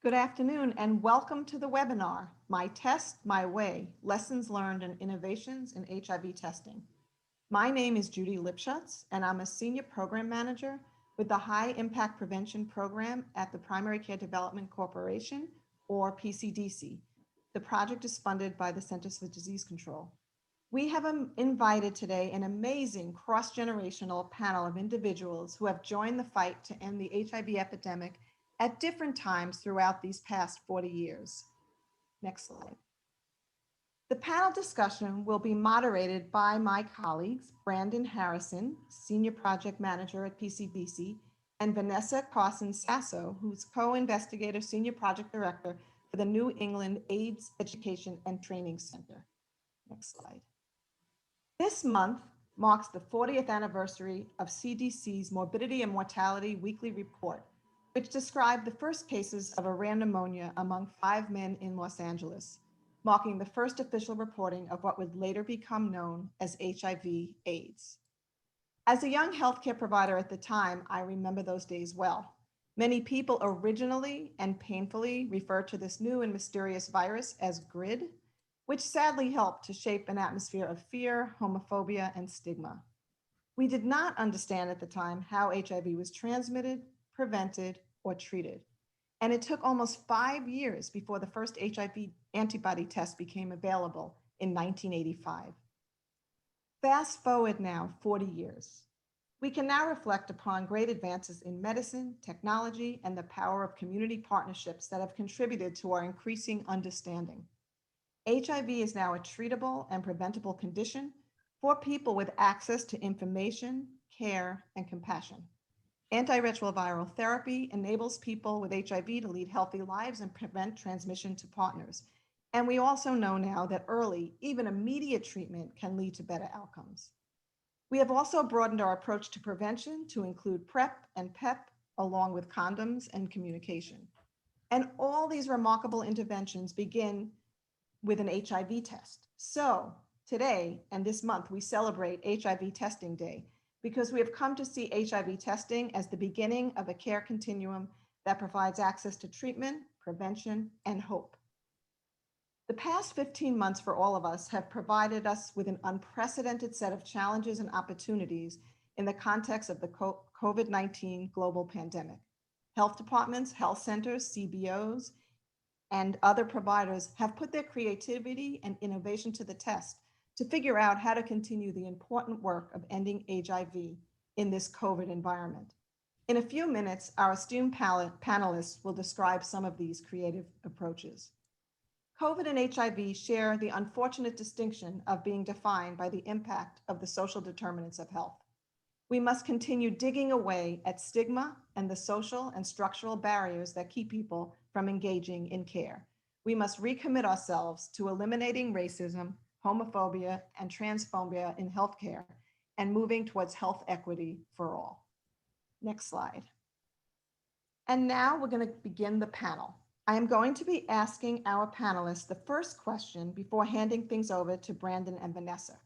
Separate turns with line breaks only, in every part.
Good afternoon and welcome to the webinar, My Test, My Way, Lessons Learned and Innovations in HIV Testing. My name is Judy Lipschutz and I'm a Senior Program Manager with the High Impact Prevention Program at the Primary Care Development Corporation, or PCDC. The project is funded by the Centers for Disease Control. We have invited today an amazing cross-generational panel of individuals who have joined the fight to end the HIV epidemic at different times throughout these past 40 years. Next slide. The panel discussion will be moderated by my colleagues, Brandon Harrison, Senior Project Manager at PCDC, and Vanessa Carson-Sasso, who's Co-Investigator Senior Project Director for the New England AIDS Education and Training Center. Next slide. This month marks the 40th anniversary of CDC's Morbidity and Mortality Weekly Report, which described the first cases of a rare pneumonia among 5 men in Los Angeles, marking the first official reporting of what would later become known as HIV/AIDS. As a young healthcare provider at the time, I remember those days well. Many people originally and painfully referred to this new and mysterious virus as GRID, which sadly helped to shape an atmosphere of fear, homophobia, and stigma. We did not understand at the time how HIV was transmitted, prevented, or treated. And it took almost 5 years before the first HIV antibody test became available in 1985. Fast forward now 40 years. We can now reflect upon great advances in medicine, technology, and the power of community partnerships that have contributed to our increasing understanding. HIV is now a treatable and preventable condition for people with access to information, care, and compassion. Antiretroviral therapy enables people with HIV to lead healthy lives and prevent transmission to partners. And we also know now that early, even immediate treatment can lead to better outcomes. We have also broadened our approach to prevention to include PrEP and PEP, along with condoms and communication. And all these remarkable interventions begin with an HIV test. So today and this month, we celebrate HIV Testing Day because we have come to see HIV testing as the beginning of a care continuum that provides access to treatment, prevention, and hope. The past 15 months for all of us have provided us with an unprecedented set of challenges and opportunities in the context of the COVID-19 global pandemic. Health departments, health centers, CBOs, and other providers have put their creativity and innovation to the test to figure out how to continue the important work of ending HIV in this COVID environment. In a few minutes, our esteemed panelists will describe some of these creative approaches. COVID and HIV share the unfortunate distinction of being defined by the impact of the social determinants of health. We must continue digging away at stigma and the social and structural barriers that keep people from engaging in care. We must recommit ourselves to eliminating racism, homophobia, and transphobia in healthcare and moving towards health equity for all. Next slide. And now we're going to begin the panel. I am going to be asking our panelists the first question before handing things over to Brandon and Vanessa.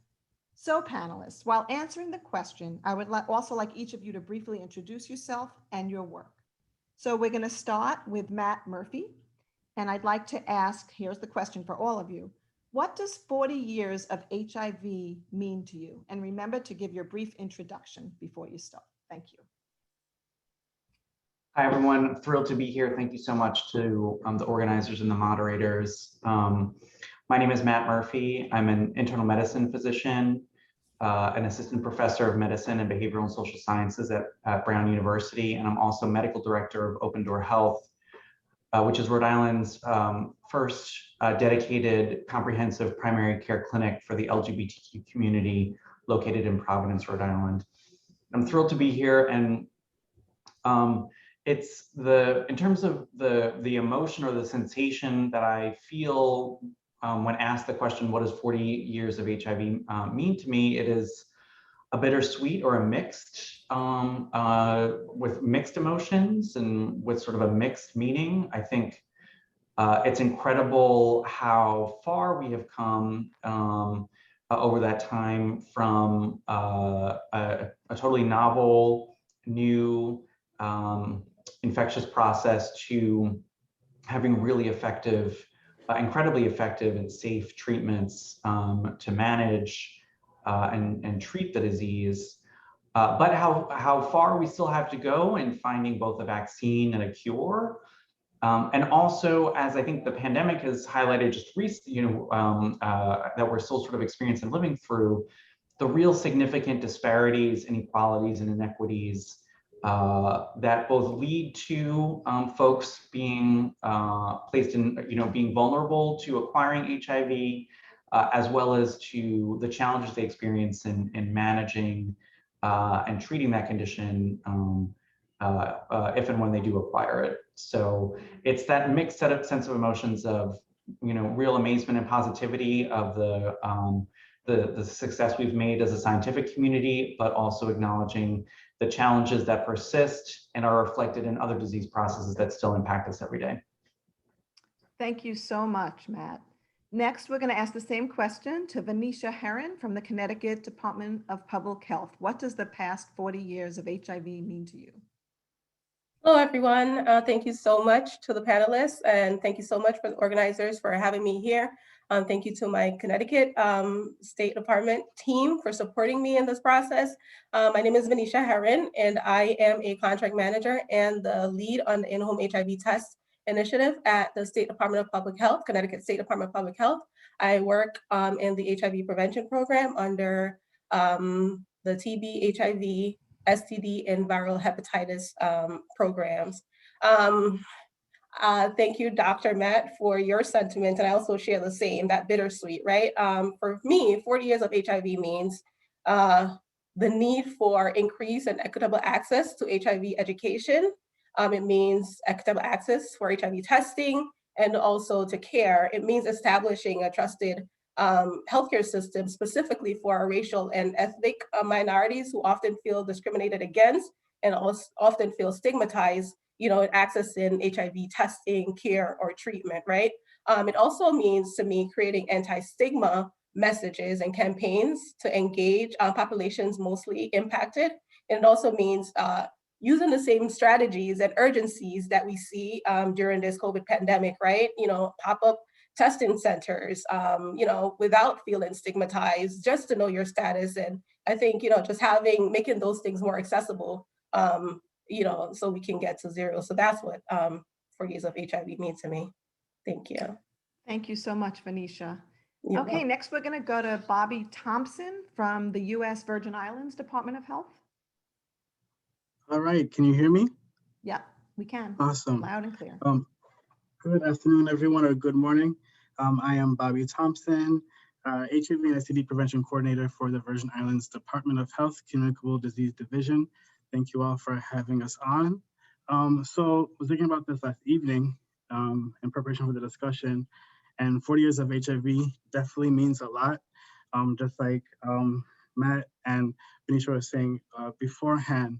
So panelists, while answering the question, I would also like each of you to briefly introduce yourself and your work. So we're going to start with Matt Murphy, and I'd like to ask, here's the question for all of you. What does 40 years of HIV mean to you? And remember to give your brief introduction before you start. Thank you.
Hi, everyone. Thrilled to be here. Thank you so much to the organizers and the moderators. My name is Matt Murphy. I'm an internal medicine physician, an assistant professor of medicine and behavioral and social sciences at Brown University, and I'm also medical director of Open Door Health, which is Rhode Island's first dedicated comprehensive primary care clinic for the LGBTQ community located in Providence, Rhode Island. I'm thrilled to be here, and it's in terms of the emotion or the sensation that I feel when asked the question, what does 40 years of HIV mean to me? It is a bittersweet or a mixed, with mixed emotions and with sort of a mixed meaning. I think it's incredible how far we have come over that time from a totally novel, new, infectious process to having really effective, incredibly effective and safe treatments to manage and treat the disease. But how far we still have to go in finding both a vaccine and a cure. And also, as I think the pandemic has highlighted just recently, that we're still sort of experiencing and living through, the real significant disparities, inequalities, and inequities that both lead to folks being placed in, being vulnerable to acquiring HIV, as well as to the challenges they experience in managing and treating that condition if and when they do acquire it. So it's that mixed sense of emotions of, real amazement and positivity of the success we've made as a scientific community, but also acknowledging the challenges that persist and are reflected in other disease processes that still impact us every day.
Thank you so much, Matt. Next, we're going to ask the same question to Venetia Herron from the Connecticut Department of Public Health. What does the past 40 years of HIV mean to you?
Hello, everyone. Thank you so much to the panelists, and thank you so much for the organizers for having me here. Thank you to my Connecticut State Department team for supporting me in this process. My name is Venetia Herron, and I am a contract manager and the lead on the in-home HIV test initiative at the State Department of Public Health, Connecticut State Department of Public Health. I work in the HIV prevention program under the TB, HIV, STD, and viral hepatitis programs. Thank you, Dr. Matt, for your sentiment, and I also share the same, that bittersweet, right? For me, 40 years of HIV means the need for increased and equitable access to HIV education. It means equitable access for HIV testing and also to care. It means establishing a trusted healthcare system specifically for our racial and ethnic minorities who often feel discriminated against and also often feel stigmatized, in accessing HIV testing, care, or treatment, right? It also means, to me, creating anti-stigma messages and campaigns to engage populations mostly impacted. And it also means using the same strategies and urgencies that we see during this COVID pandemic, right? Pop-up testing centers, without feeling stigmatized, just to know your status. And I think, just making those things more accessible, so we can get to zero. So that's what 4 years of HIV means to me. Thank you.
Thank you so much, Venetia.
You're
Okay,
welcome.
next we're going to go to Bobby Thompson from the U.S. Virgin Islands Department of Health.
All right, can you hear me?
Yeah, we can.
Awesome.
Loud and clear.
Good afternoon, everyone, or good morning. I am Bobby Thompson, HIV and STD Prevention Coordinator for the Virgin Islands Department of Health Communicable Disease Division. Thank you all for having us on. So I was thinking about this last evening in preparation for the discussion, and 40 years of HIV definitely means a lot. Just like Matt and Venetia were saying beforehand,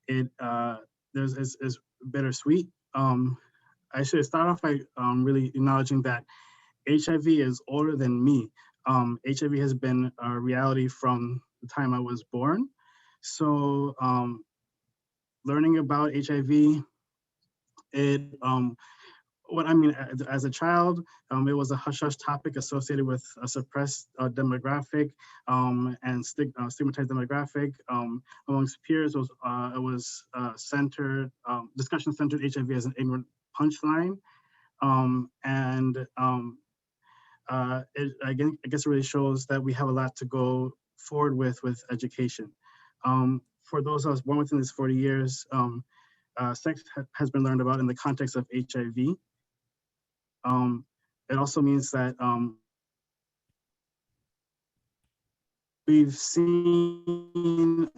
is bittersweet. I should start off by really acknowledging that HIV is older than me. HIV has been a reality from the time I was born. So learning about HIV, as a child, it was a hush-hush topic associated with a suppressed demographic and stigmatized demographic. Amongst peers, it was centered, discussion centered HIV as an ignorant punchline. I guess it really shows that we have a lot to go forward with education. For those of us born within these 40 years, sex has been learned about in the context of HIV. It also means that we've seen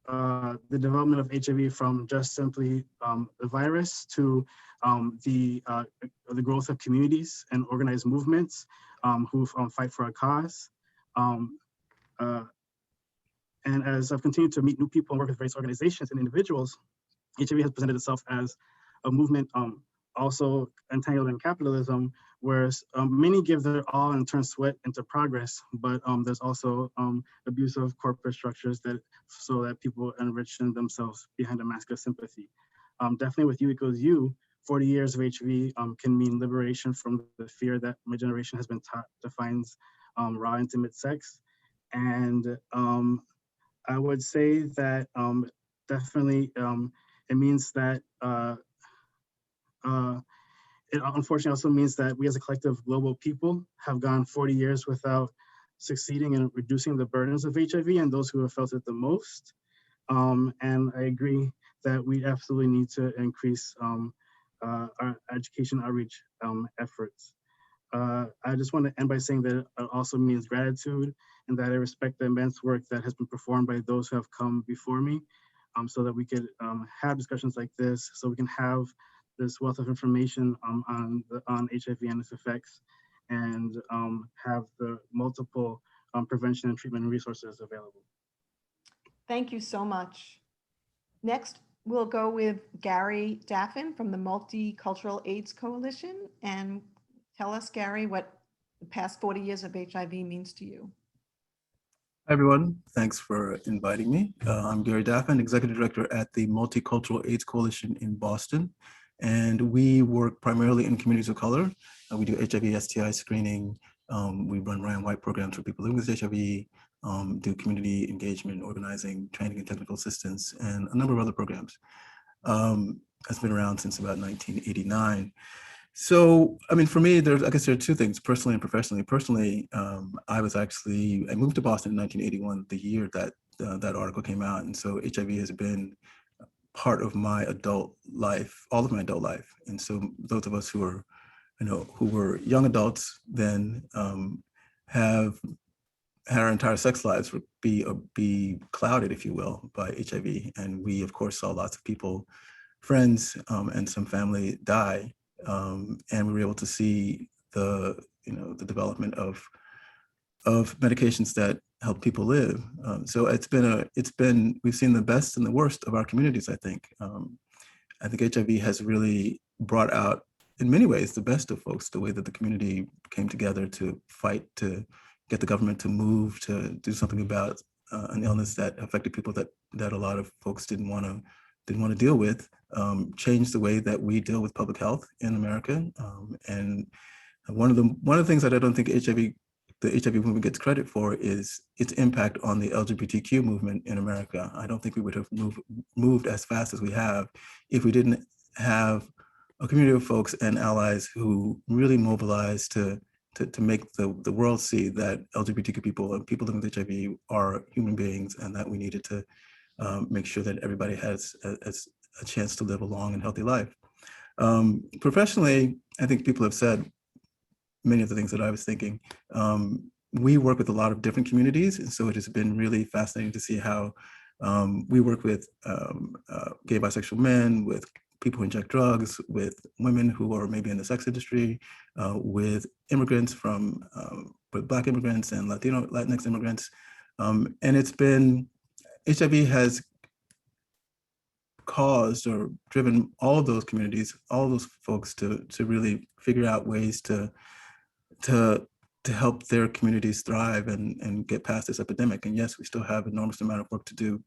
the development of HIV from just simply the virus to the growth of communities and organized movements who fight for a cause. And as I've continued to meet new people and work with various organizations and individuals, HIV has presented itself as a movement also entangled in capitalism, whereas many give their all and turn sweat into progress, but there's also abusive corporate structures so that people enrich themselves behind a mask of sympathy. definitely with You Equals You, 40 years of HIV can mean liberation from the fear that my generation has been taught defines raw, intimate sex. And I would say that definitely it means that it unfortunately also means that we as a collective global people have gone 40 years without succeeding in reducing the burdens of HIV and those who have felt it the most. And I agree that we absolutely need to increase our education outreach efforts. I just want to end by saying that it also means gratitude and that I respect the immense work that has been performed by those who have come before me so that we could have discussions like this, so we can have this wealth of information on HIV and its effects and have the multiple prevention and treatment resources available.
Thank you so much. Next, we'll go with Gary Daffin from the Multicultural AIDS Coalition. And tell us, Gary, what the past 40 years of HIV means to you.
Hi, everyone. Thanks for inviting me. I'm Gary Daffin, Executive Director at the Multicultural AIDS Coalition in Boston. And we work primarily in communities of color. We do HIV, STI screening. We run Ryan White programs for people living with HIV, do community engagement, organizing, training and technical assistance, and a number of other programs. It's been around since about 1989. So, I mean, for me, I guess there are two things, personally and professionally. Personally, I moved to Boston in 1981, the year that that article came out. And so HIV has been part of my adult life, all of my adult life. And so those of us who are, who were young adults then have had our entire sex lives be clouded, if you will, by HIV. And we, of course, saw lots of people, friends, and some family die. And we were able to see the development of medications that help people live. So we've seen the best and the worst of our communities, I think. I think HIV has really brought out, in many ways, the best of folks, the way that the community came together to fight, to get the government to move, to do something about an illness that affected people that a lot of folks didn't want to deal with, changed the way that we deal with public health in America. And one of the things that I don't think the HIV movement gets credit for is its impact on the LGBTQ movement in America. I don't think we would have moved as fast as we have if we didn't have a community of folks and allies who really mobilized to make the world see that LGBTQ people and people living with HIV are human beings, and that we needed to make sure that everybody has a chance to live a long and healthy life. Professionally, I think people have said many of the things that I was thinking. We work with a lot of different communities, and so it has been really fascinating to see how we work with gay, bisexual men, with people who inject drugs, with women who are maybe in the sex industry, with immigrants with Black immigrants and Latinx immigrants. And HIV has caused or driven all of those communities, all of those folks to really figure out ways to help their communities thrive and get past this epidemic. And yes, we still have an enormous amount of work to do,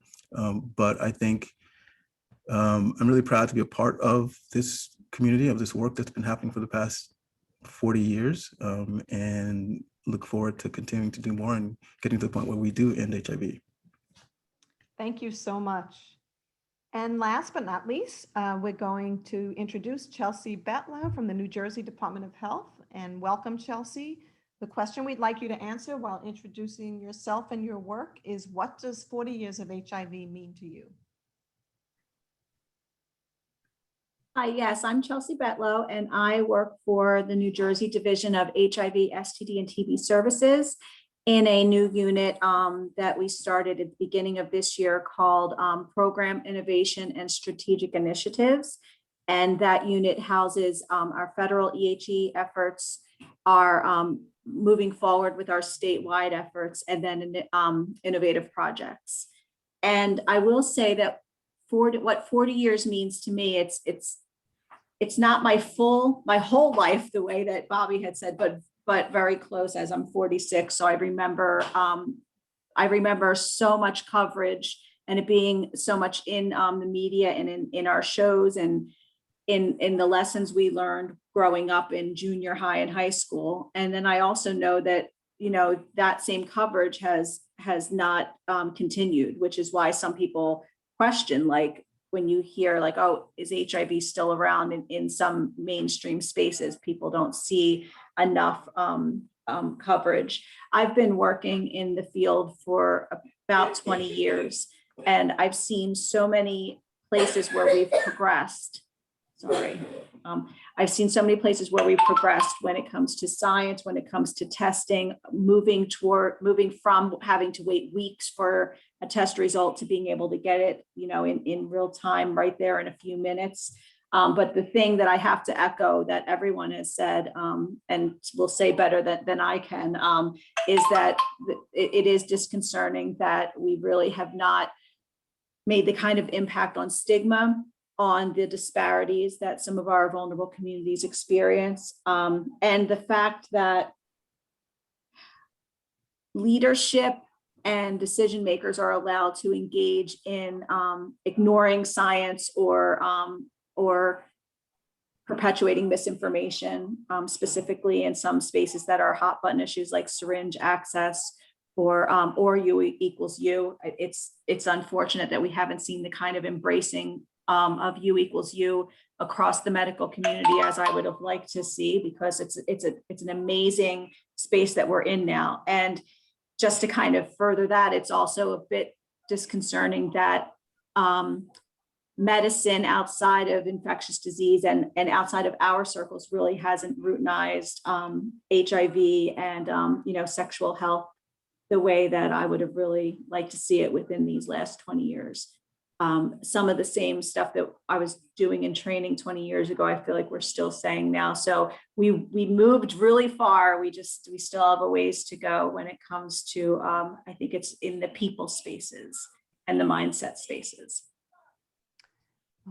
but I think I'm really proud to be a part of this community, of this work that's been happening for the past 40 years, and look forward to continuing to do more and getting to the point where we do end HIV.
Thank you so much. And last but not least, we're going to introduce Chelsea Betlow from the New Jersey Department of Health. And welcome, Chelsea. The question we'd like you to answer while introducing yourself and your work is, what does 40 years of HIV mean to you?
Hi, yes, I'm Chelsea Betlow, and I work for the New Jersey Division of HIV, STD, and TB Services in a new unit that we started at the beginning of this year called Program Innovation and Strategic Initiatives. And that unit houses our federal EHE efforts, our moving forward with our statewide efforts, and then innovative projects. And I will say that what 40 years means to me, it's not my whole life the way that Bobby had said, but very close, as I'm 46. So I remember so much coverage and it being so much in the media and in our shows and in the lessons we learned growing up in junior high and high school. And then I also know that, you know, that same coverage has not continued, which is why some people question, like, when you hear like, oh, is HIV still around in some mainstream spaces, people don't see enough coverage. I've been working in the field for about 20 years, and I've seen so many places where we've progressed. Sorry. I've seen so many places where we've progressed when it comes to science, when it comes to testing, moving from having to wait weeks for a test result to being able to get it, you know, in real time right there in a few minutes. But the thing that I have to echo that everyone has said, and will say better than I can, is that it is disconcerting that we really have not made the kind of impact on stigma, on the disparities that some of our vulnerable communities experience, and the fact that leadership and decision makers are allowed to engage in ignoring science or perpetuating misinformation, specifically in some spaces that are hot button issues like syringe access or U equals U. It's unfortunate that we haven't seen the kind of embracing of U equals U across the medical community as I would have liked to see, because it's an amazing space that we're in now. And just to kind of further that, it's also a bit disconcerting that medicine outside of infectious disease and outside of our circles really hasn't routinized HIV and you know, sexual health the way that I would have really liked to see it within these last 20 years. Some of the same stuff that I was doing in training 20 years ago, I feel like we're still saying now. So we moved really far. We still have a ways to go when it comes to, I think it's in the people spaces and the mindset spaces.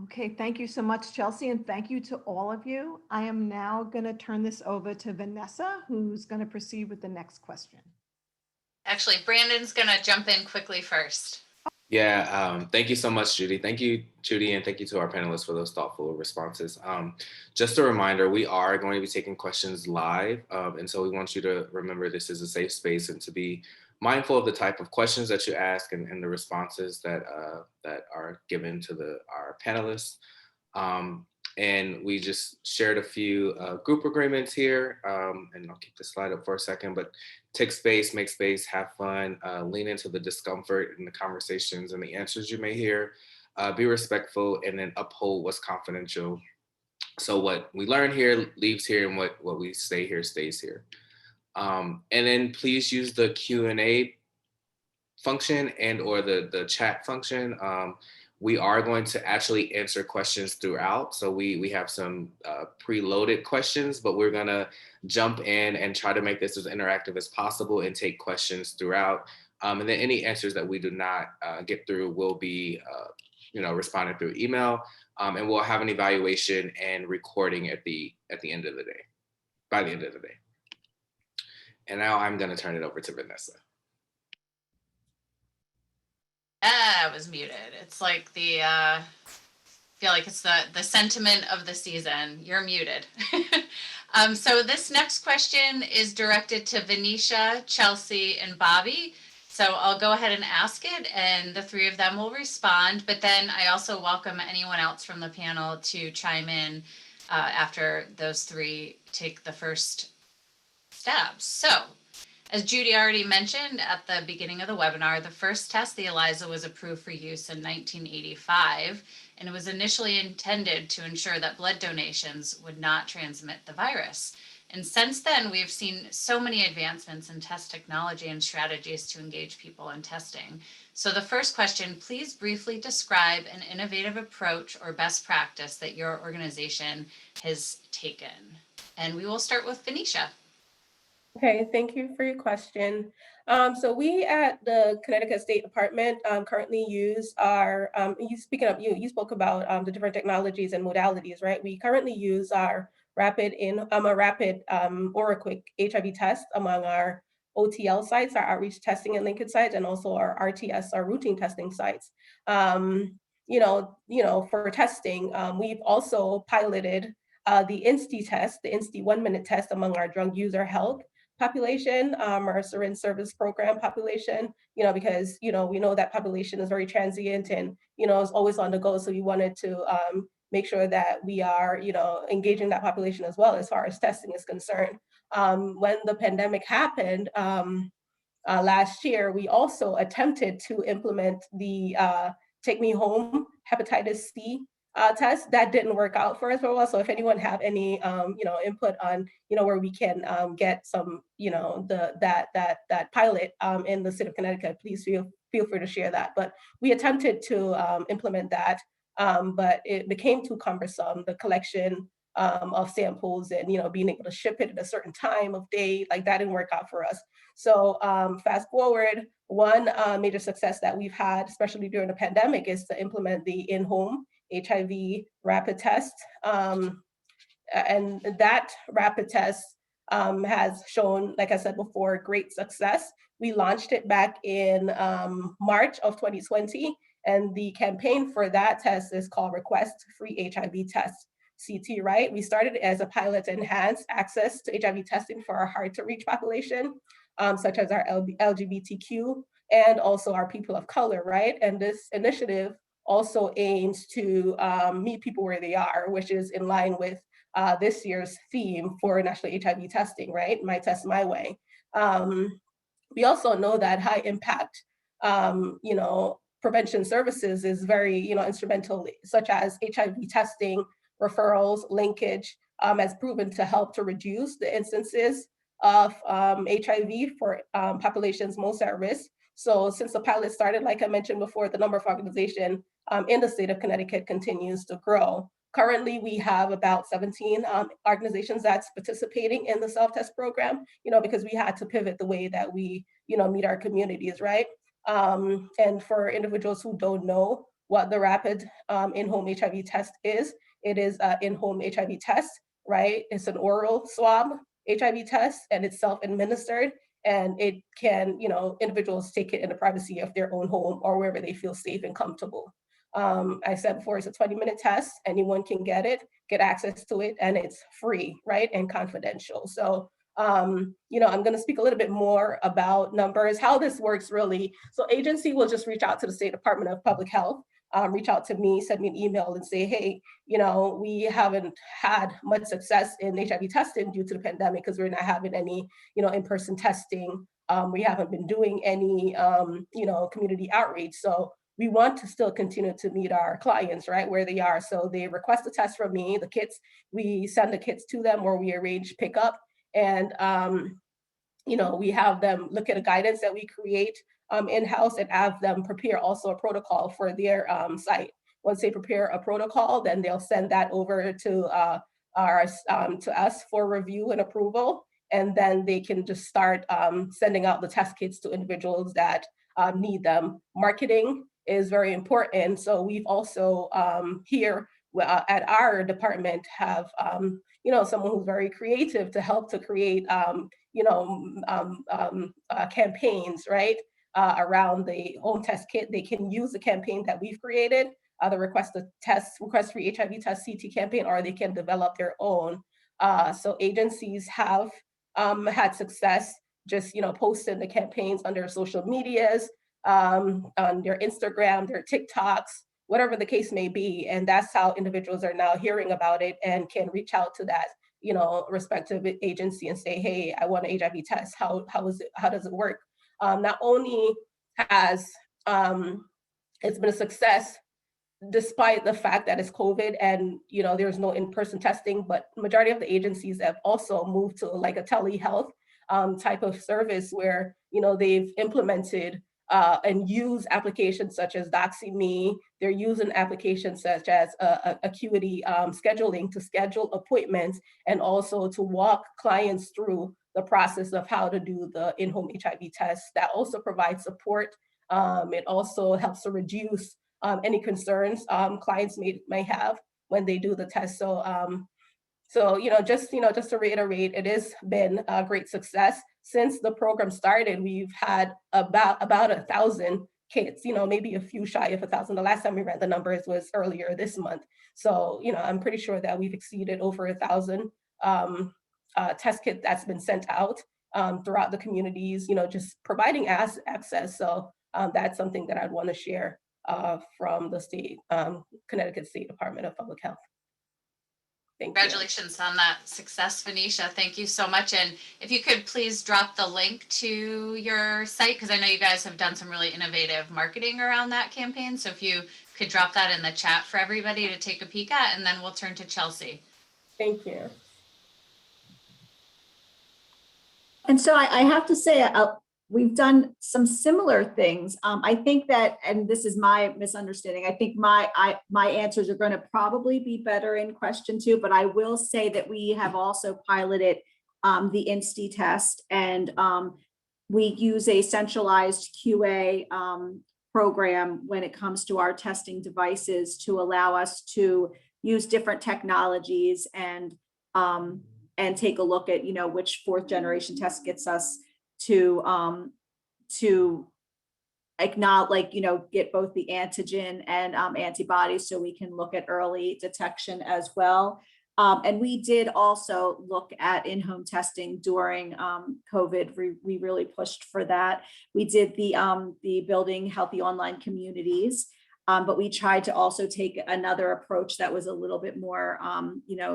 Okay, thank you so much, Chelsea, and thank you to all of you. I am now going to turn this over to Vanessa, who's going to proceed with the next question.
Actually, Brandon's going to jump in quickly first.
Yeah, thank you so much, Judy. Thank you, Judy, and thank you to our panelists for those thoughtful responses. Just a reminder, we are going to be taking questions live, and so we want you to remember this is a safe space and to be mindful of the type of questions that you ask and the responses that are given to our panelists. And we just shared a few group agreements here, and I'll keep the slide up for a second, but take space, make space, have fun, lean into the discomfort in the conversations and the answers you may hear, be respectful, and then uphold what's confidential. So what we learn here leaves here, and what we say here stays here. And then please use the Q&A function and or the chat function. We are going to actually answer questions throughout. So we have some preloaded questions, but we're gonna jump in and try to make this as interactive as possible and take questions throughout. And then any answers that we do not get through will be responded through email. And we'll have an evaluation and recording at the end of the day, by the end of the day. And now I'm gonna turn it over to Vanessa.
I was muted. It's like I feel like it's the sentiment of the season. You're muted. So this next question is directed to Venetia, Chelsea, and Bobby. So I'll go ahead and ask it, and the three of them will respond. But then I also welcome anyone else from the panel to chime in after those three take the first stabs. So, as Judy already mentioned at the beginning of the webinar, the first test, the ELISA, was approved for use in 1985, and it was initially intended to ensure that blood donations would not transmit the virus. And since then, we've seen so many advancements in test technology and strategies to engage people in testing. So the first question, please briefly describe an innovative approach or best practice that your organization has taken. And we will start with Venetia.
Okay, thank you for your question. So we at the Connecticut State Department currently use our, you spoke about the different technologies and modalities, right? We currently use our rapid or a quick HIV test among our OTL sites, our outreach testing and linkage sites, and also our RTS, our routine testing sites. For testing, we've also piloted the INSTI test, the INSTI 1-minute test among our drug user health population, our syringe service program population, because, we know that population is very transient and, is always on the go. So we wanted to make sure that we are, engaging that population as well as far as testing is concerned. When the pandemic happened, last year, we also attempted to implement the Take Me Home hepatitis C test. That didn't work out for us for a while. So if anyone have any, input on, where we can get some, that pilot in the state of Connecticut, please feel free to share that. But we attempted to implement that, but it became too cumbersome. The collection of samples and, being able to ship it at a certain time of day, like that didn't work out for us. So fast forward, one major success that we've had, especially during the pandemic, is to implement the in-home HIV rapid test. And that rapid test has shown, like I said before, great success. We launched it back in March of 2020, and the campaign for that test is called Request Free HIV Test. CT, right? We started as a pilot to enhance access to HIV testing for our hard-to-reach population, such as our LGBTQ and also our people of color, right? And this initiative also aims to meet people where they are, which is in line with this year's theme for National HIV Testing, right? My Test, My Way. We also know that high impact, prevention services is very, instrumental, such as HIV testing, referrals, linkage, has proven to help to reduce the instances of HIV for populations most at risk. So since the pilot started, like I mentioned before, the number of organizations in the state of Connecticut continues to grow. Currently, we have about 17 organizations that's participating in the self-test program, because we had to pivot the way that we, meet our communities, right? And for individuals who don't know what the rapid in-home HIV test is, it is an in-home HIV test, right? It's an oral swab HIV test, and it's self-administered, and it can, individuals take it in the privacy of their own home or wherever they feel safe and comfortable. I said before, it's a 20-minute test. Anyone can get it, get access to it, and it's free, right? And confidential. So, I'm going to speak a little bit more about numbers, how this works really. So agency will just reach out to the State Department of Public Health, reach out to me, send me an email and say, hey, we haven't had much success in HIV testing due to the pandemic because we're not having any, in-person testing. We haven't been doing any, community outreach. So we want to still continue to meet our clients, right, where they are. So they request a test from me, the kits, we send the kits to them or we arrange pickup. And, we have them look at a guidance that we create in-house and have them prepare also a protocol for their site. Once they prepare a protocol, then they'll send that over to us for review and approval. And then they can just start sending out the test kits to individuals that need them. Marketing is very important. So we've also here at our department have someone who's very creative to help to create campaigns, right, around the home test kit. They can use the campaign that we've created, the request free HIV test CT campaign, or they can develop their own. So agencies have had success just posting the campaigns on their social medias, on their Instagram, their TikToks, whatever the case may be. And that's how individuals are now hearing about it and can reach out to that, respective agency and say, hey, I want an HIV test. How does it work? Not only has it's been a success despite the fact that it's COVID and there's no in-person testing, but majority of the agencies have also moved to like a telehealth type of service where they've implemented and use applications such as DoxyMe. They're using applications such as Acuity scheduling to schedule appointments and also to walk clients through the process of how to do the in-home HIV test. That also provides support. It also helps to reduce any concerns clients may have when they do the test. So So, just to reiterate, it has been a great success. Since the program started, we've had about 1,000 kits, maybe a few shy of 1,000. The last time we ran the numbers was earlier this month. So, I'm pretty sure that we've exceeded over 1,000 test kit that's been sent out throughout the communities, just providing access. So that's something that I'd want to share from the state, Connecticut State Department of Public Health. Thank you.
Congratulations on that success, Venetia. Thank you so much. And if you could please drop the link to your site, because I know you guys have done some really innovative marketing around that campaign. So if you could drop that in the chat for everybody to take a peek at, and then we'll turn to Chelsea.
Thank you.
And so I have to say, we've done some similar things. I think that, and this is my misunderstanding, I think my answers are going to probably be better in question 2, but I will say that we have also piloted the INSTI test, and we use a centralized QA program when it comes to our testing devices to allow us to use different technologies and take a look at, which 4th generation test gets us to acknowledge, get both the antigen and antibodies, so we can look at early detection as well. And we did also look at in-home testing during COVID. We really pushed for that. We did the building healthy online communities. But we tried to also take another approach that was a little bit more,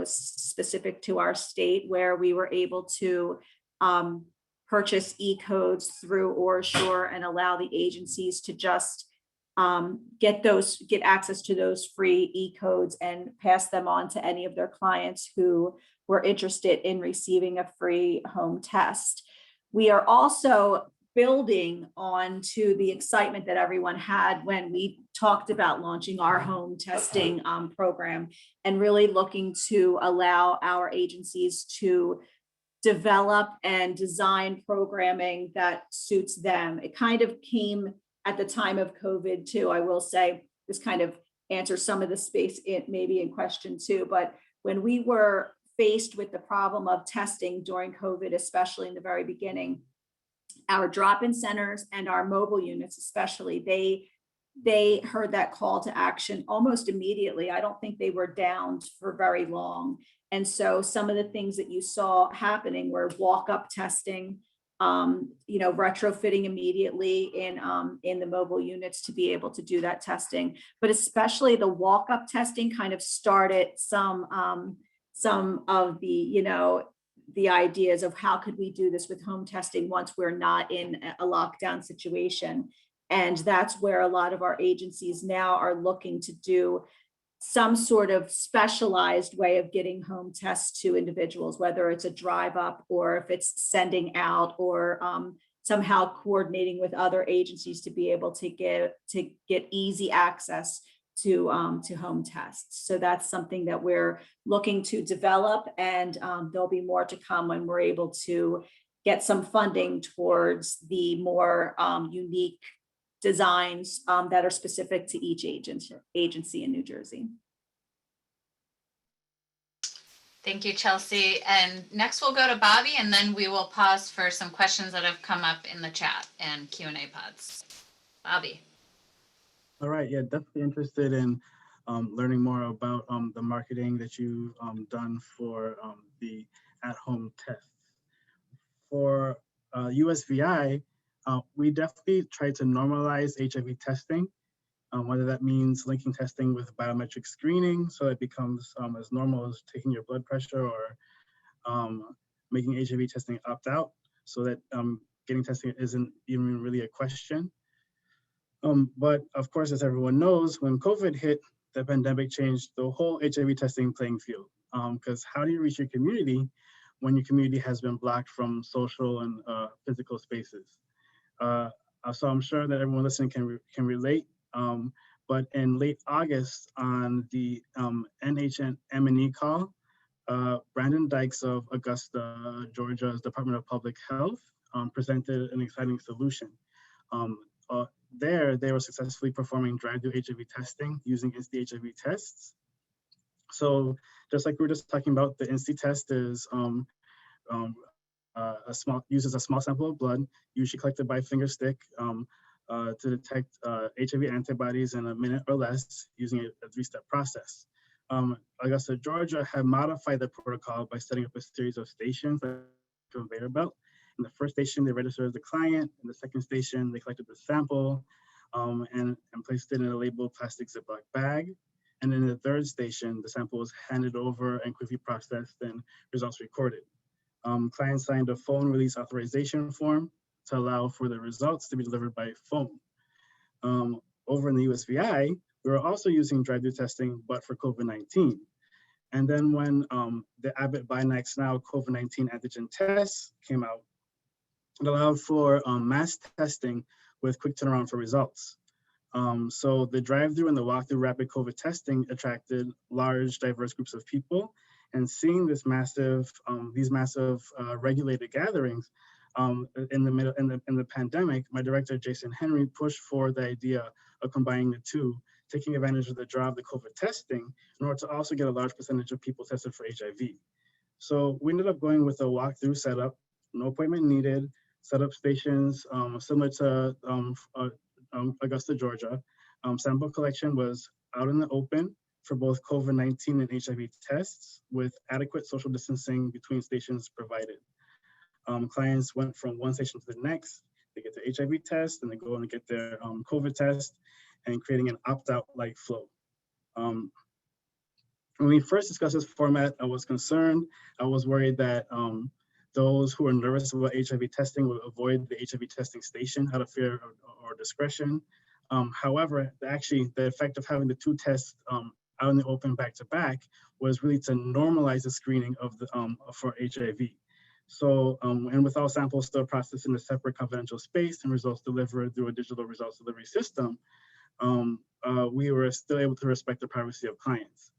specific to our state, where we were able to purchase e-codes through OraSure and allow the agencies to just get access to those free e-codes and pass them on to any of their clients who were interested in receiving a free home test. We are also building on to the excitement that everyone had when we talked about launching our home testing program, and really looking to allow our agencies to develop and design programming that suits them. It kind of came at the time of COVID too. I will say this kind of answers some of the space maybe in question 2, but when we were faced with the problem of testing during COVID, especially in the very beginning, our drop-in centers and our mobile units especially, they heard that call to action almost immediately. I don't think they were down for very long. And so some of the things that you saw happening were walk-up testing, retrofitting immediately in the mobile units to be able to do that testing. But especially the walk-up testing kind of started some of the ideas of how could we do this with home testing once we're not in a lockdown situation. And that's where a lot of our agencies now are looking to do some sort of specialized way of getting home tests to individuals, whether it's a drive up or if it's sending out or somehow coordinating with other agencies to be able to get easy access to home tests. So that's something that we're looking to develop, and there'll be more to come when we're able to get some funding towards the more unique designs that are specific to each agency in New Jersey.
Thank you, Chelsea. And next we'll go to Bobby, and then we will pause for some questions that have come up in the chat and Q&A pods. Bobby.
All right, yeah, definitely interested in learning more about the marketing that you've done for the at-home tests. For USVI, we definitely try to normalize HIV testing, whether that means linking testing with biometric screening so it becomes as normal as taking your blood pressure, or making HIV testing opt out so that getting testing isn't even really a question. But of course, as everyone knows, when COVID hit, the pandemic changed the whole HIV testing playing field. Because how do you reach your community when your community has been blocked from social and physical spaces? So I'm sure that everyone listening can relate. But in late August, on the NHM&E call, Brandon Dykes of Augusta, Georgia's Department of Public Health presented an exciting solution. They were successfully performing drive-through HIV testing using INSTI HIV tests. So just like we were just talking about, the INSTI test is uses a small sample of blood, usually collected by finger stick, to detect HIV antibodies in a minute or less using a three-step process. Augusta, Georgia had modified the protocol by setting up a series of stations like a conveyor belt. In the first station, they registered the client. In the second station, they collected the sample and placed it in a labeled plastic Ziploc bag. And in the third station, the sample was handed over and quickly processed and results recorded. Clients signed a phone release authorization form to allow for the results to be delivered by phone. Over in the USVI, we were also using drive-through testing, but for COVID-19. And then when the Abbott Binax Now COVID-19 antigen test came out, it allowed for mass testing with quick turnaround for results. So the drive-through and the walk-through rapid COVID testing attracted large, diverse groups of people. And seeing this these massive regulated gatherings in the pandemic, my director Jason Henry pushed for the idea of combining the two, taking advantage of the draw of the COVID testing in order to also get a large percentage of people tested for HIV. So we ended up going with a walk-through setup, no appointment needed, setup stations similar to Augusta, Georgia. Sample collection was out in the open for both COVID-19 and HIV tests with adequate social distancing between stations provided. Clients went from one station to the next. They get the HIV test and they go and get their COVID test and creating an opt-out like flow. When we first discussed this format, I was concerned. I was worried that those who are nervous about HIV testing will avoid the HIV testing station out of fear or discretion. However, actually, the effect of having the two tests out in the open back to back was really to normalize the screening of the for HIV. So, and with all samples still processed in a separate confidential space and results delivered through a digital results delivery system, we were still able to respect the privacy of clients.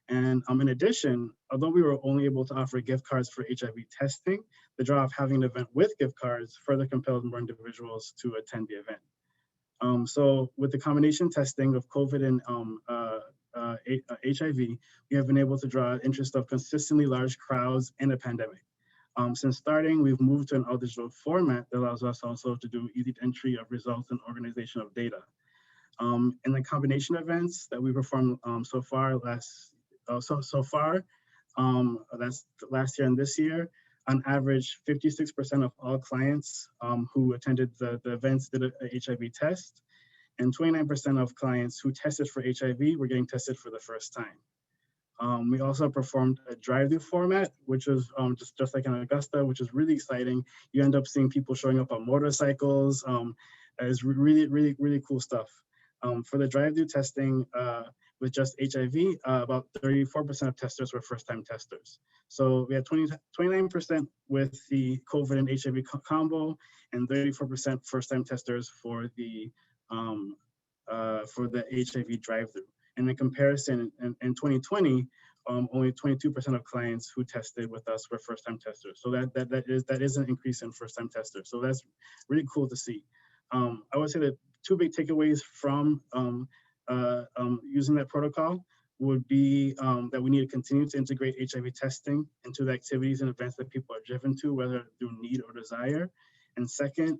And in addition, although we were only able to offer gift cards for HIV testing, the draw of having an event with gift cards further compelled more individuals to attend the event. So with the combination testing of COVID and HIV, we have been able to draw interest of consistently large crowds in a pandemic. Since starting, we've moved to an all digital format that allows us also to do easy entry of results and organization of data. In the combination events that we performed so far, that's last year and this year, on average, 56% of all clients who attended the events did a HIV test, and 29% of clients who tested for HIV were getting tested for the first time. We also performed a drive-through format, which was just like in Augusta, which is really exciting. You end up seeing people showing up on motorcycles. It's really, really, really cool stuff. For the drive-through testing with just HIV, about 34% of testers were first-time testers. So we had 29% with the COVID and HIV combo, and 34% first-time testers for the HIV drive-through. And in comparison, in 2020, only 22% of clients who tested with us were first-time testers. So that is an increase in first-time testers. So that's really cool to see. I would say that two big takeaways from using that protocol would be that we need to continue to integrate HIV testing into the activities and events that people are driven to, whether through need or desire. And second,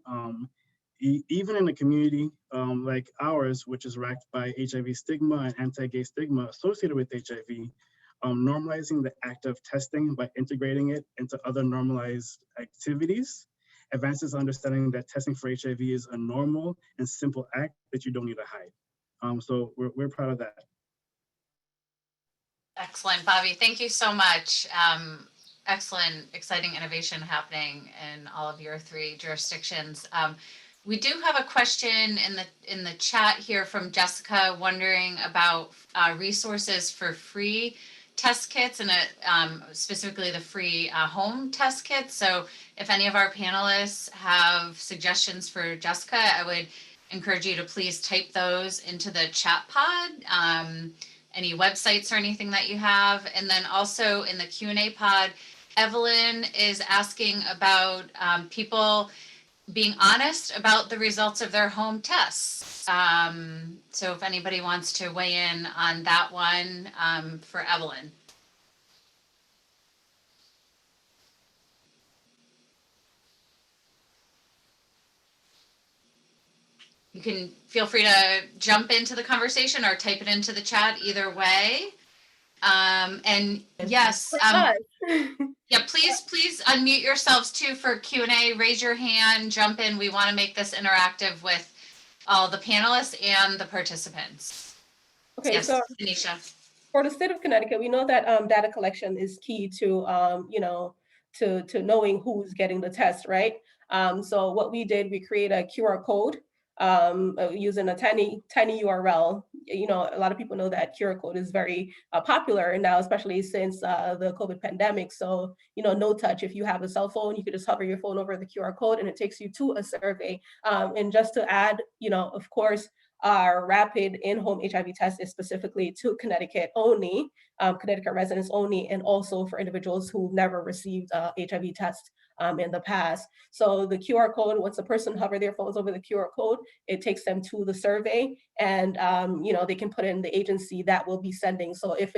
even in a community like ours, which is racked by HIV stigma and anti-gay stigma associated with HIV, normalizing the act of testing by integrating it into other normalized activities advances understanding that testing for HIV is a normal and simple act that you don't need to hide. So we're proud of that.
Excellent, Bobby. Thank you so much. Excellent, exciting innovation happening in all of your three jurisdictions. We do have a question in the chat here from Jessica wondering about resources for free test kits and specifically the free home test kits. So if any of our panelists have suggestions for Jessica, I would encourage you to please type those into the chat pod, any websites or anything that you have. And then also in the Q&A pod, Evelyn is asking about people being honest about the results of their home tests. So if anybody wants to weigh in on that one, for Evelyn. You can feel free to jump into the conversation or type it into the chat, either way. And yes, yeah, please unmute yourselves too for Q&A, raise your hand, jump in. We want to make this interactive with all the panelists and the participants.
Okay,
Yes,
so
Anisha.
for the state of Connecticut, we know that data collection is key to, to knowing who's getting the test, right? So what we did, we created a QR code using a tiny URL. You know, a lot of people know that QR code is very popular now, especially since the COVID pandemic. So, you know, no touch. If you have a cell phone, you could just hover your phone over the QR code and it takes you to a survey. And just to add, you know, of course, our rapid in-home HIV test is specifically to Connecticut only, Connecticut residents only, and also for individuals who've never received a HIV test in the past. So the QR code, once a person hover their phones over the QR code, it takes them to the survey, and you know, they can put in the agency that will be sending. So if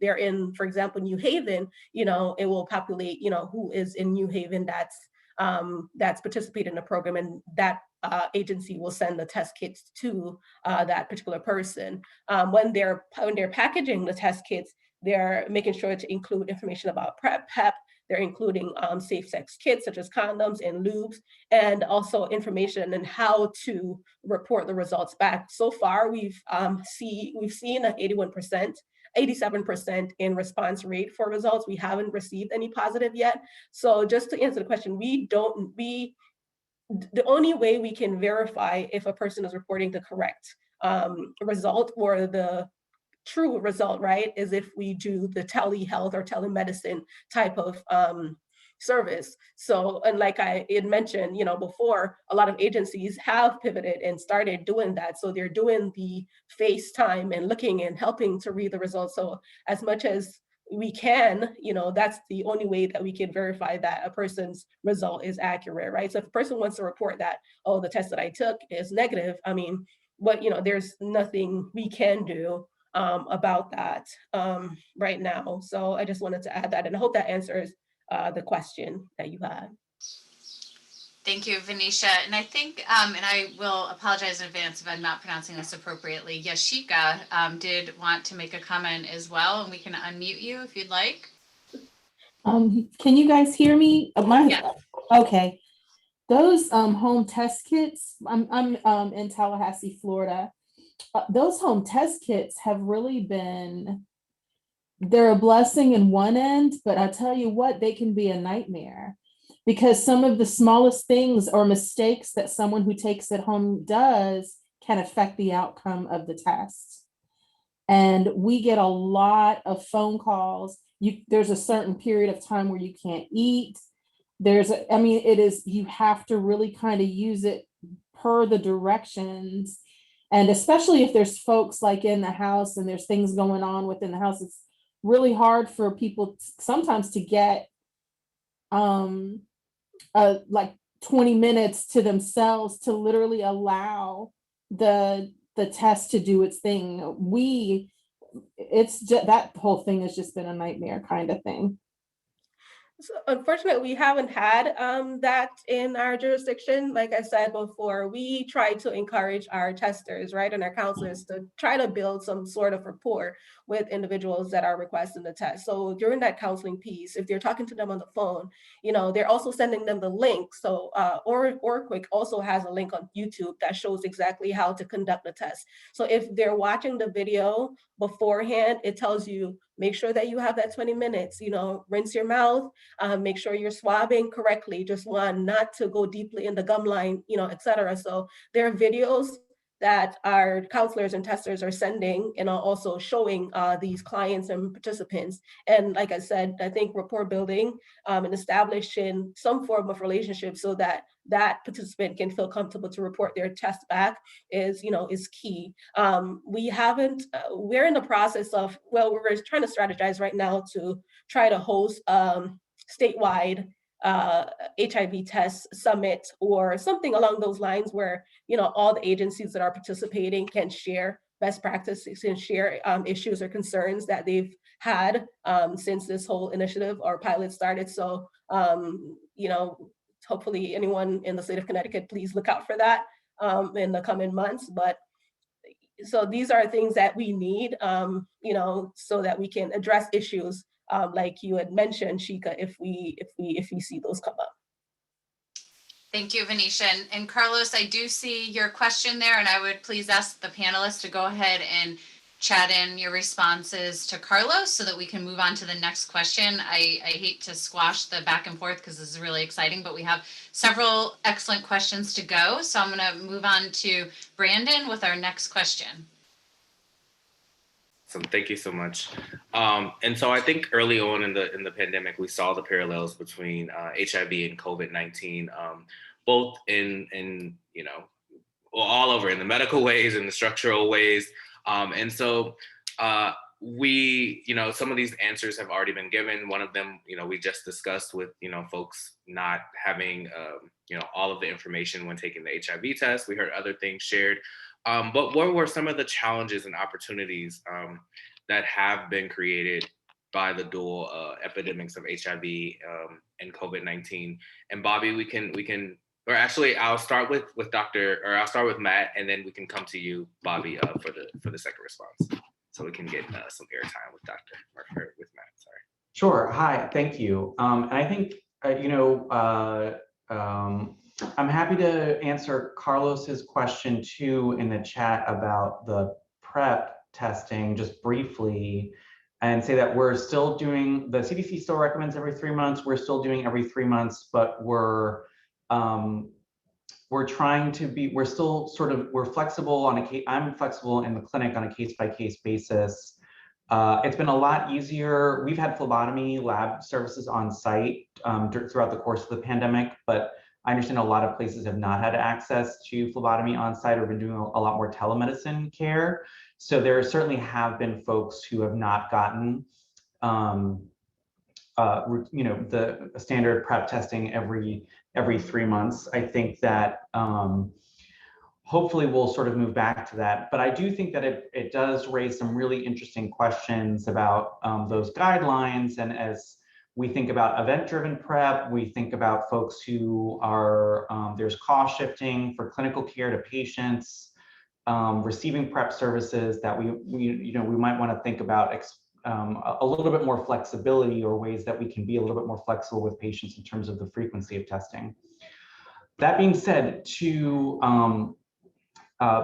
they're in, for example, New Haven, you know, it will populate, you know, who is in New Haven that's participating in the program, and that agency will send the test kits to that particular person. When they're packaging the test kits, they're making sure to include information about PrEP. They're including safe sex kits such as condoms and lubes, and also information on how to report the results back. So far, we've seen an 87% in response rate for results. We haven't received any positive yet. So just to answer the question, the only way we can verify if a person is reporting the correct result or the true result, right, is if we do the telehealth or telemedicine type of service. So, and like I had mentioned, you know, before, a lot of agencies have pivoted and started doing that. So they're doing the FaceTime and looking and helping to read the results. So as much as we can, you know, that's the only way that we can verify that a person's result is accurate, right? So if a person wants to report that, oh, the test that I took is negative, I mean, you know, there's nothing we can do about that right now. So I just wanted to add that, and I hope that answers the question that you had.
Thank you, Venetia. And I think, and I will apologize in advance if I'm not pronouncing this appropriately, Yashika did want to make a comment as well, and we can unmute you if you'd like.
Can you guys hear me?
Yeah.
Okay. Those home test kits, I'm in Tallahassee, Florida. Those home test kits have really been, they're a blessing in one end, but I tell you what, they can be a nightmare, because some of the smallest things or mistakes that someone who takes it home does can affect the outcome of the test. And we get a lot of phone calls. There's a certain period of time where you can't eat. You have to really kind of use it per the directions. And especially if there's folks like in the house and there's things going on within the house, it's really hard for people sometimes to get like 20 minutes to themselves to literally allow the test to do its thing. It's just, that whole thing has just been a nightmare kind of thing.
So unfortunately, we haven't had that in our jurisdiction. Like I said before, we try to encourage our testers, right, and our counselors to try to build some sort of rapport with individuals that are requesting the test. So during that counseling piece, if they're talking to them on the phone, you know, they're also sending them the link. So OrQuick also has a link on YouTube that shows exactly how to conduct the test. So if they're watching the video beforehand, it tells you, make sure that you have that 20 minutes, you know, rinse your mouth, make sure you're swabbing correctly, just one, not to go deeply in the gum line, you know, et cetera. So there are videos that our counselors and testers are sending and are also showing these clients and participants. And like I said, I think rapport building and establishing some form of relationship so that that participant can feel comfortable to report their test back is, you know, is key. We're in the process of, well, we're trying to strategize right now to try to host statewide HIV test summit or something along those lines where, all the agencies that are participating can share best practices and share issues or concerns that they've had since this whole initiative or pilot started. So, hopefully anyone in the state of Connecticut, please look out for that in the coming months. But so these are things that we need, so that we can address issues like you had mentioned, Shika, if we see those come up.
Thank you, Venetia. And Carlos, I do see your question there, and I would please ask the panelists to go ahead and chat in your responses to Carlos so that we can move on to the next question. I hate to squash the back and forth because this is really exciting, but we have several excellent questions to go. So I'm going to move on to Brandon with our next question.
So thank you so much. And so I think early on in the pandemic, we saw the parallels between HIV and COVID-19, both in all over, in the medical ways and the structural ways. And so we, some of these answers have already been given. One of them, we just discussed with, folks not having, all of the information when taking the HIV test. We heard other things shared. But what were some of the challenges and opportunities that have been created by the dual epidemics of HIV and COVID-19? And Bobby, we can, or actually, I'll start with Matt, and then we can come to you, Bobby, for the second response, so we can get some airtime with with Matt. Sorry.
Sure. Hi. Thank you. And I think I'm happy to answer Carlos's question too in the chat about the PrEP testing just briefly, and say that we're still doing, the CDC still recommends every 3 months. We're still doing every 3 months, but we're trying to be, we're flexible on I'm flexible in the clinic on a case-by-case basis. It's been a lot easier. We've had phlebotomy lab services on site throughout the course of the pandemic, but I understand a lot of places have not had access to phlebotomy on site or been doing a lot more telemedicine care. So there certainly have been folks who have not gotten, the standard PrEP testing every 3 months. I think that hopefully we'll sort of move back to that. But I do think that it does raise some really interesting questions about those guidelines. And as we think about event-driven PrEP, we think about folks who are, there's cost shifting for clinical care to patients, receiving PrEP services that we might want to think about a little bit more flexibility, or ways that we can be a little bit more flexible with patients in terms of the frequency of testing. That being said, to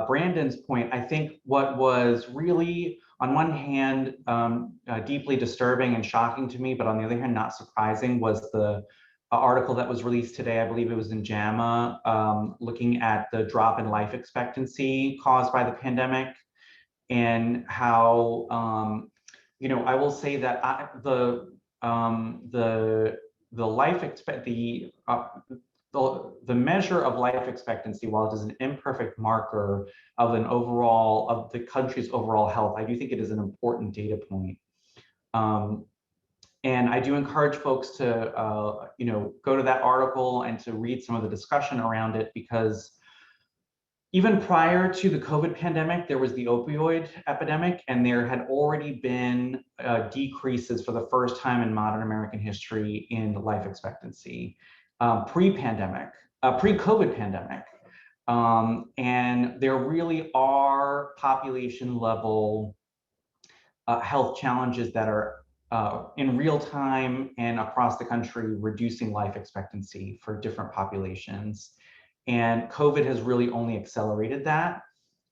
Brandon's point, I think what was really, on one hand, deeply disturbing and shocking to me, but on the other hand, not surprising, was the article that was released today. I believe it was in JAMA, looking at the drop in life expectancy caused by the pandemic, and how, I will say that the measure of life expectancy, while it is an imperfect marker of the country's overall health, I do think it is an important data point. And I do encourage folks to, go to that article and to read some of the discussion around it, because even prior to the COVID pandemic, there was the opioid epidemic, and there had already been decreases for the first time in modern American history in life expectancy. Pre-COVID pandemic. And there really are population level health challenges that are in real time and across the country reducing life expectancy for different populations. And COVID has really only accelerated that.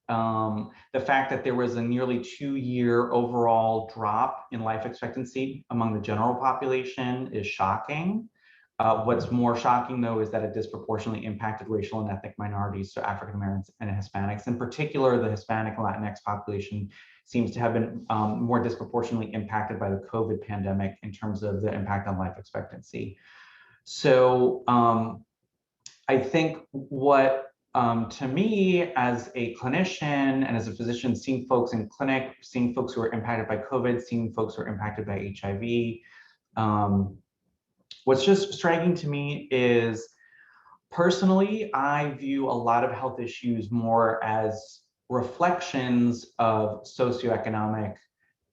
The fact that there was a nearly 2-year overall drop in life expectancy among the general population is shocking. What's more shocking, though, is that it disproportionately impacted racial and ethnic minorities, so African Americans and Hispanics. In particular, the Hispanic and Latinx population seems to have been more disproportionately impacted by the COVID pandemic in terms of the impact on life expectancy. So I think what, to me, as a clinician and as a physician, seeing folks in clinic, seeing folks who are impacted by COVID, seeing folks who are impacted by HIV, What's just striking to me is, personally, I view a lot of health issues more as reflections of socioeconomic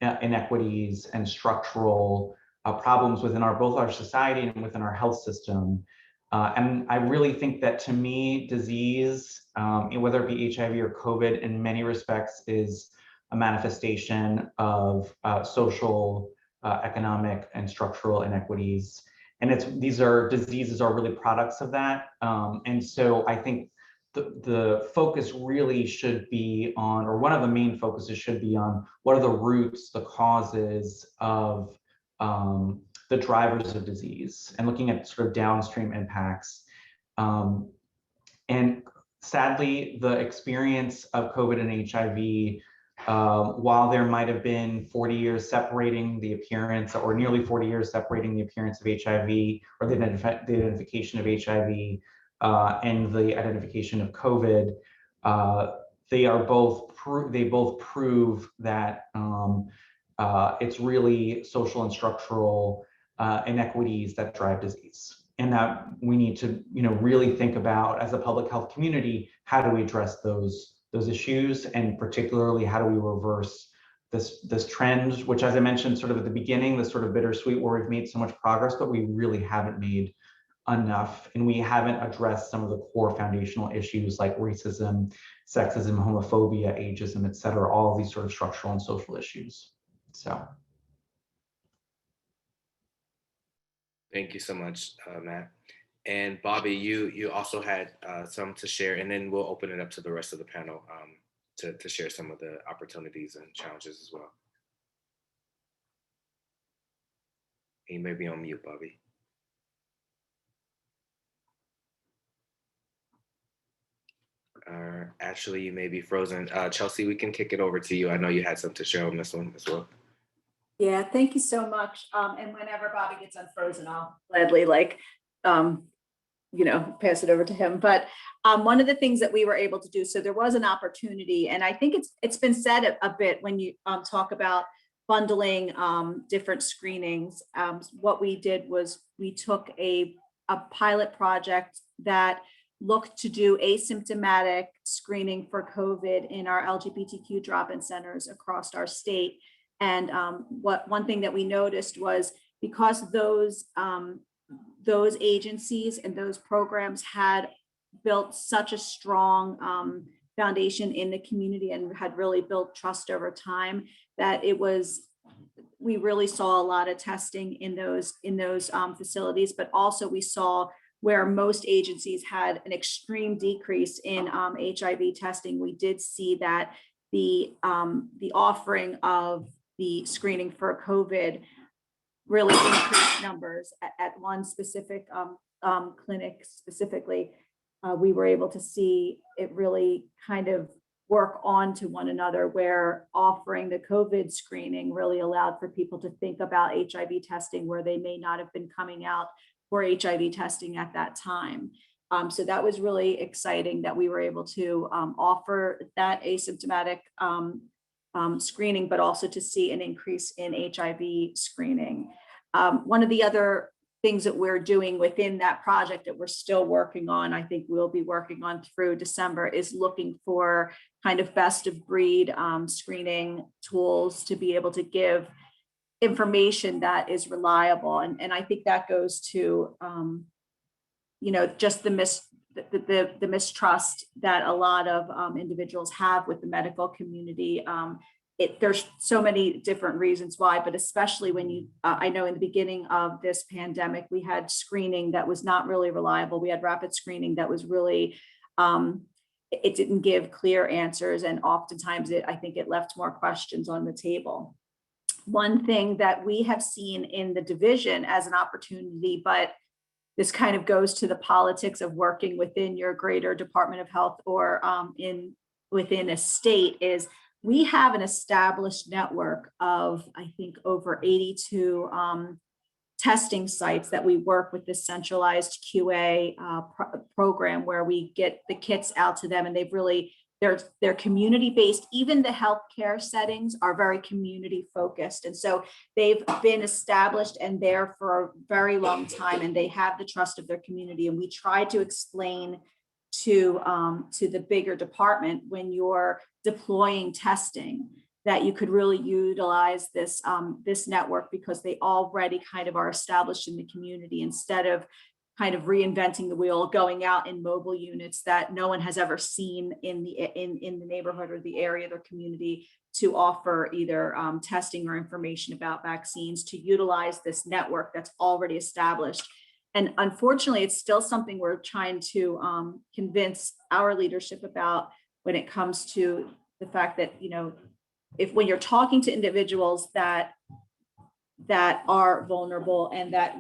inequities and structural problems within both our society and within our health system. And I really think that, to me, disease, whether it be HIV or COVID, in many respects is a manifestation of social, economic, and structural inequities. And these diseases are really products of that. And so I think the focus really should be on, or one of the main focuses should be on, what are the roots, the causes of the drivers of disease, and looking at sort of downstream impacts. And sadly, the experience of COVID and HIV, while there might have been 40 years separating the appearance, or nearly 40 years separating the appearance of HIV, or the identification of HIV and the identification of COVID, they both prove that it's really social and structural inequities that drive disease, and that we need to, really think about, as a public health community, how do we address those issues, and particularly how do we reverse this trend, which, as I mentioned sort of at the beginning, this sort of bittersweet, where we've made so much progress, but we really haven't made enough, and we haven't addressed some of the core foundational issues like racism, sexism, homophobia, ageism, et cetera, all of these sort of structural and social issues. So.
Thank you so much, Matt. And Bobby, you also had some to share, and then we'll open it up to the rest of the panel to share some of the opportunities and challenges as well. You may be on mute, Bobby. Actually, you may be frozen. Chelsea, we can kick it over to you. I know you had something to share on this one as well.
Yeah, thank you so much. And whenever Bobby gets unfrozen, I'll gladly pass it over to him. But one of the things that we were able to do, so there was an opportunity, and I think it's been said a bit when you talk about bundling different screenings. What we did was we took a pilot project that looked to do asymptomatic screening for COVID in our LGBTQ drop-in centers across our state. And one thing that we noticed was, because those agencies and those programs had built such a strong foundation in the community and had really built trust over time, that we really saw a lot of testing in those facilities, but also we saw where most agencies had an extreme decrease in HIV testing. We did see that the offering of the screening for COVID really increased numbers at one specific clinic specifically. We were able to see it really kind of work on to one another, where offering the COVID screening really allowed for people to think about HIV testing where they may not have been coming out for HIV testing at that time. So that was really exciting that we were able to offer that asymptomatic screening, but also to see an increase in HIV screening. One of the other things that we're doing within that project that we're still working on, I think we'll be working on through December, is looking for kind of best of breed screening tools to be able to give information that is reliable. And I think that goes to, just the mistrust that a lot of individuals have with the medical community. There's so many different reasons why, but especially when I know in the beginning of this pandemic, we had screening that was not really reliable. We had rapid screening that was really, it didn't give clear answers. And oftentimes I think it left more questions on the table. One thing that we have seen in the division as an opportunity, but this kind of goes to the politics of working within your greater Department of Health or within a state, is we have an established network of, I think, over 82 testing sites that we work with this centralized QA program, where we get the kits out to them, and they've really they're community-based. Even the healthcare settings are very community-focused. And so they've been established and there for a very long time, and they have the trust of their community. And we try to explain to the bigger department, when you're deploying testing, that you could really utilize this this network, because they already kind of are established in the community, instead of kind of reinventing the wheel, going out in mobile units that no one has ever seen in the neighborhood or the area of their community, to offer either testing or information about vaccines, to utilize this network that's already established. And unfortunately, it's still something we're trying to convince our leadership about, when it comes to the fact that, you know, when you're talking to individuals that are vulnerable and that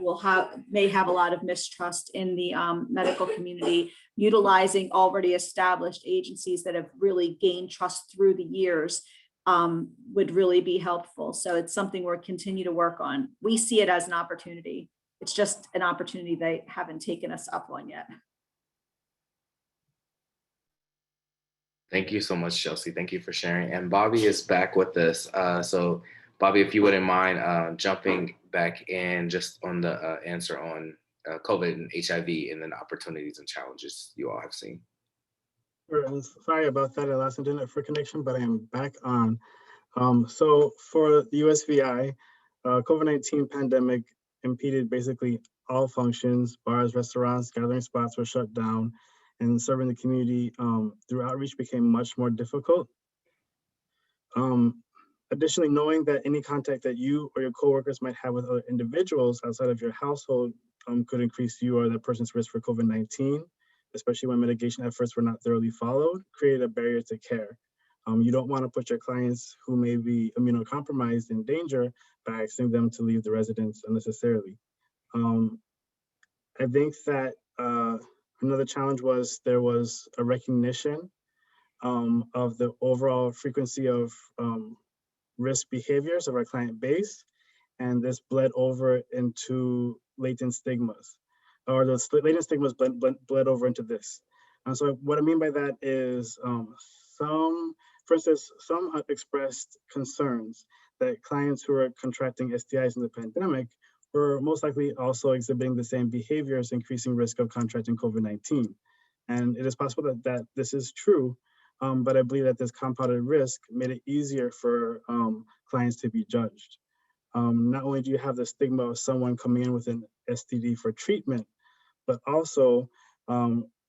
may have a lot of mistrust in the medical community, utilizing already established agencies that have really gained trust through the years would really be helpful. So it's something we're continue to work on. We see it as an opportunity. It's just an opportunity they haven't taken us up on yet.
Thank you so much, Chelsea. Thank you for sharing. And Bobby is back with us. So Bobby, if you wouldn't mind jumping back in just on the answer on COVID and HIV, and then opportunities and challenges you all have seen.
Sure, and sorry about that. I lost internet for connection, but I am back on. So for the USVI, COVID-19 pandemic impeded basically all functions. Bars, restaurants, gathering spots were shut down, and serving the community through outreach became much more difficult. Additionally, knowing that any contact that you or your coworkers might have with other individuals outside of your household could increase you or that person's risk for COVID-19, especially when mitigation efforts were not thoroughly followed, created a barrier to care. You don't want to put your clients who may be immunocompromised in danger by asking them to leave the residence unnecessarily. I think that another challenge was there was a recognition of the overall frequency of risk behaviors of our client base, and this bled over into latent stigmas, or the latent stigmas bled over into this. And so what I mean by that is for instance, some expressed concerns that clients who are contracting STIs in the pandemic were most likely also exhibiting the same behaviors, increasing risk of contracting COVID-19. And it is possible that this is true, but I believe that this compounded risk made it easier for clients to be judged. Not only do you have the stigma of someone coming in with an STD for treatment, but also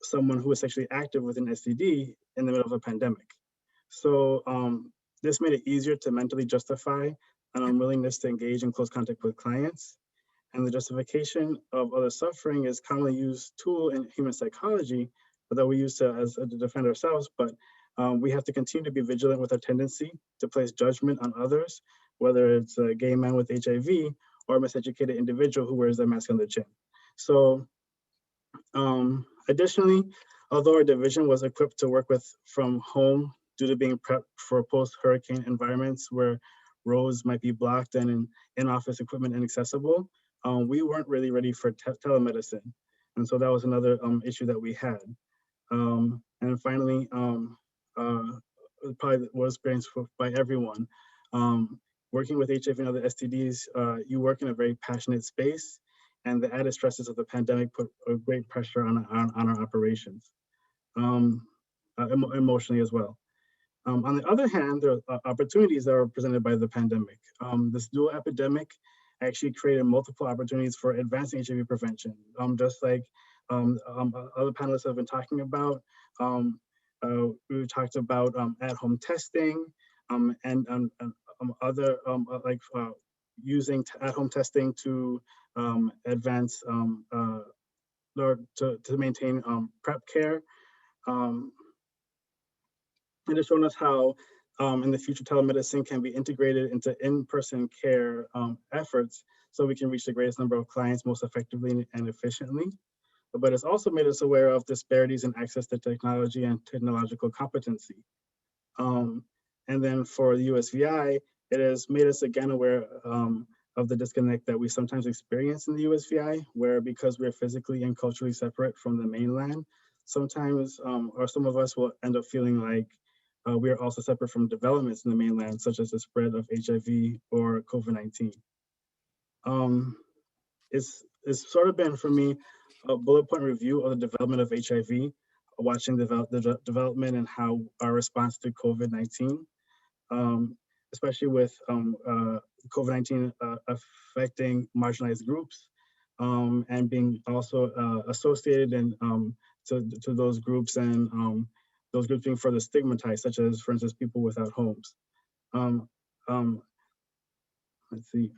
someone who is sexually active with an STD in the middle of a pandemic. So this made it easier to mentally justify an unwillingness to engage in close contact with clients. And the justification of other suffering is commonly used tool in human psychology that we use to defend ourselves, but we have to continue to be vigilant with our tendency to place judgment on others, whether it's a gay man with HIV or a miseducated individual who wears their mask on their chin. So additionally, although our division was equipped to work from home due to being prepped for post-hurricane environments where roads might be blocked and in-office equipment inaccessible, we weren't really ready for telemedicine. And so that was another issue that we had. And finally, probably was experienced by everyone. Working with HIV and other STDs, you work in a very passionate space, and the added stresses of the pandemic put a great pressure on our operations, emotionally as well. On the other hand, there are opportunities that are presented by the pandemic. This dual epidemic actually created multiple opportunities for advancing HIV prevention, just like other panelists have been talking about. We talked about at-home testing and other like using at-home testing to advance or to maintain PrEP care. It has shown us how in the future telemedicine can be integrated into in-person care efforts so we can reach the greatest number of clients most effectively and efficiently. But it's also made us aware of disparities in access to technology and technological competency. And then for the USVI, it has made us again aware of the disconnect that we sometimes experience in the USVI, where because we're physically and culturally separate from the mainland, sometimes or some of us will end up feeling like we are also separate from developments in the mainland, such as the spread of HIV or COVID-19. It's sort of been for me a bullet point review of the development of HIV, watching the development and how our response to COVID-19, especially with COVID-19 affecting marginalized groups, and being also associated and to those groups, and those groups being further stigmatized, such as, for instance, people without homes. Let's see.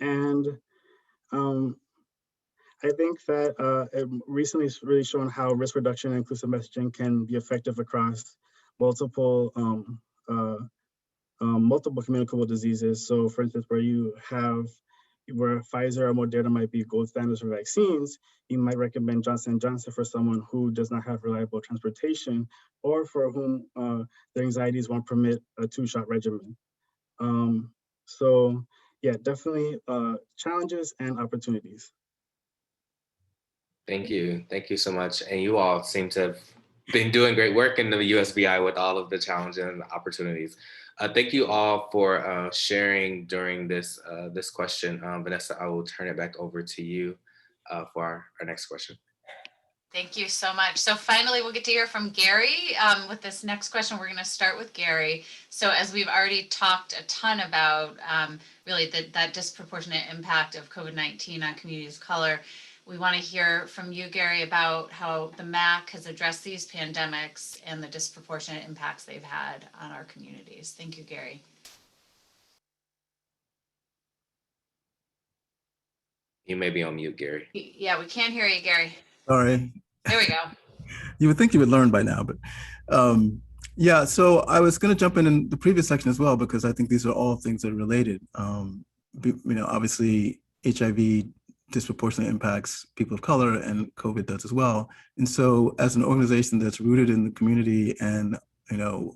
And I think that it recently has really shown how risk reduction and inclusive messaging can be effective across multiple multiple communicable diseases. So, for instance, where Pfizer or Moderna might be gold standards for vaccines, you might recommend Johnson & Johnson for someone who does not have reliable transportation, or for whom their anxieties won't permit a 2-shot regimen. So yeah, definitely challenges and opportunities.
Thank you. Thank you so much. And you all seem to have been doing great work in the USVI with all of the challenges and the opportunities. Thank you all for sharing during this this question. Vanessa, I will turn it back over to you for our next question.
Thank you so much. So finally, we'll get to hear from Gary. With this next question, we're going to start with Gary. So as we've already talked a ton about really that disproportionate impact of COVID-19 on communities of color, we want to hear from you, Gary, about how the MAC has addressed these pandemics and the disproportionate impacts they've had on our communities. Thank you, Gary.
You may be on mute, Gary.
Yeah, we can't hear you, Gary.
Sorry.
There we go.
You would think you would learn by now, but yeah, so I was going to jump in the previous section as well, because I think these are all things that are related. Obviously, HIV disproportionately impacts people of color, and COVID does as well. And so as an organization that's rooted in the community, and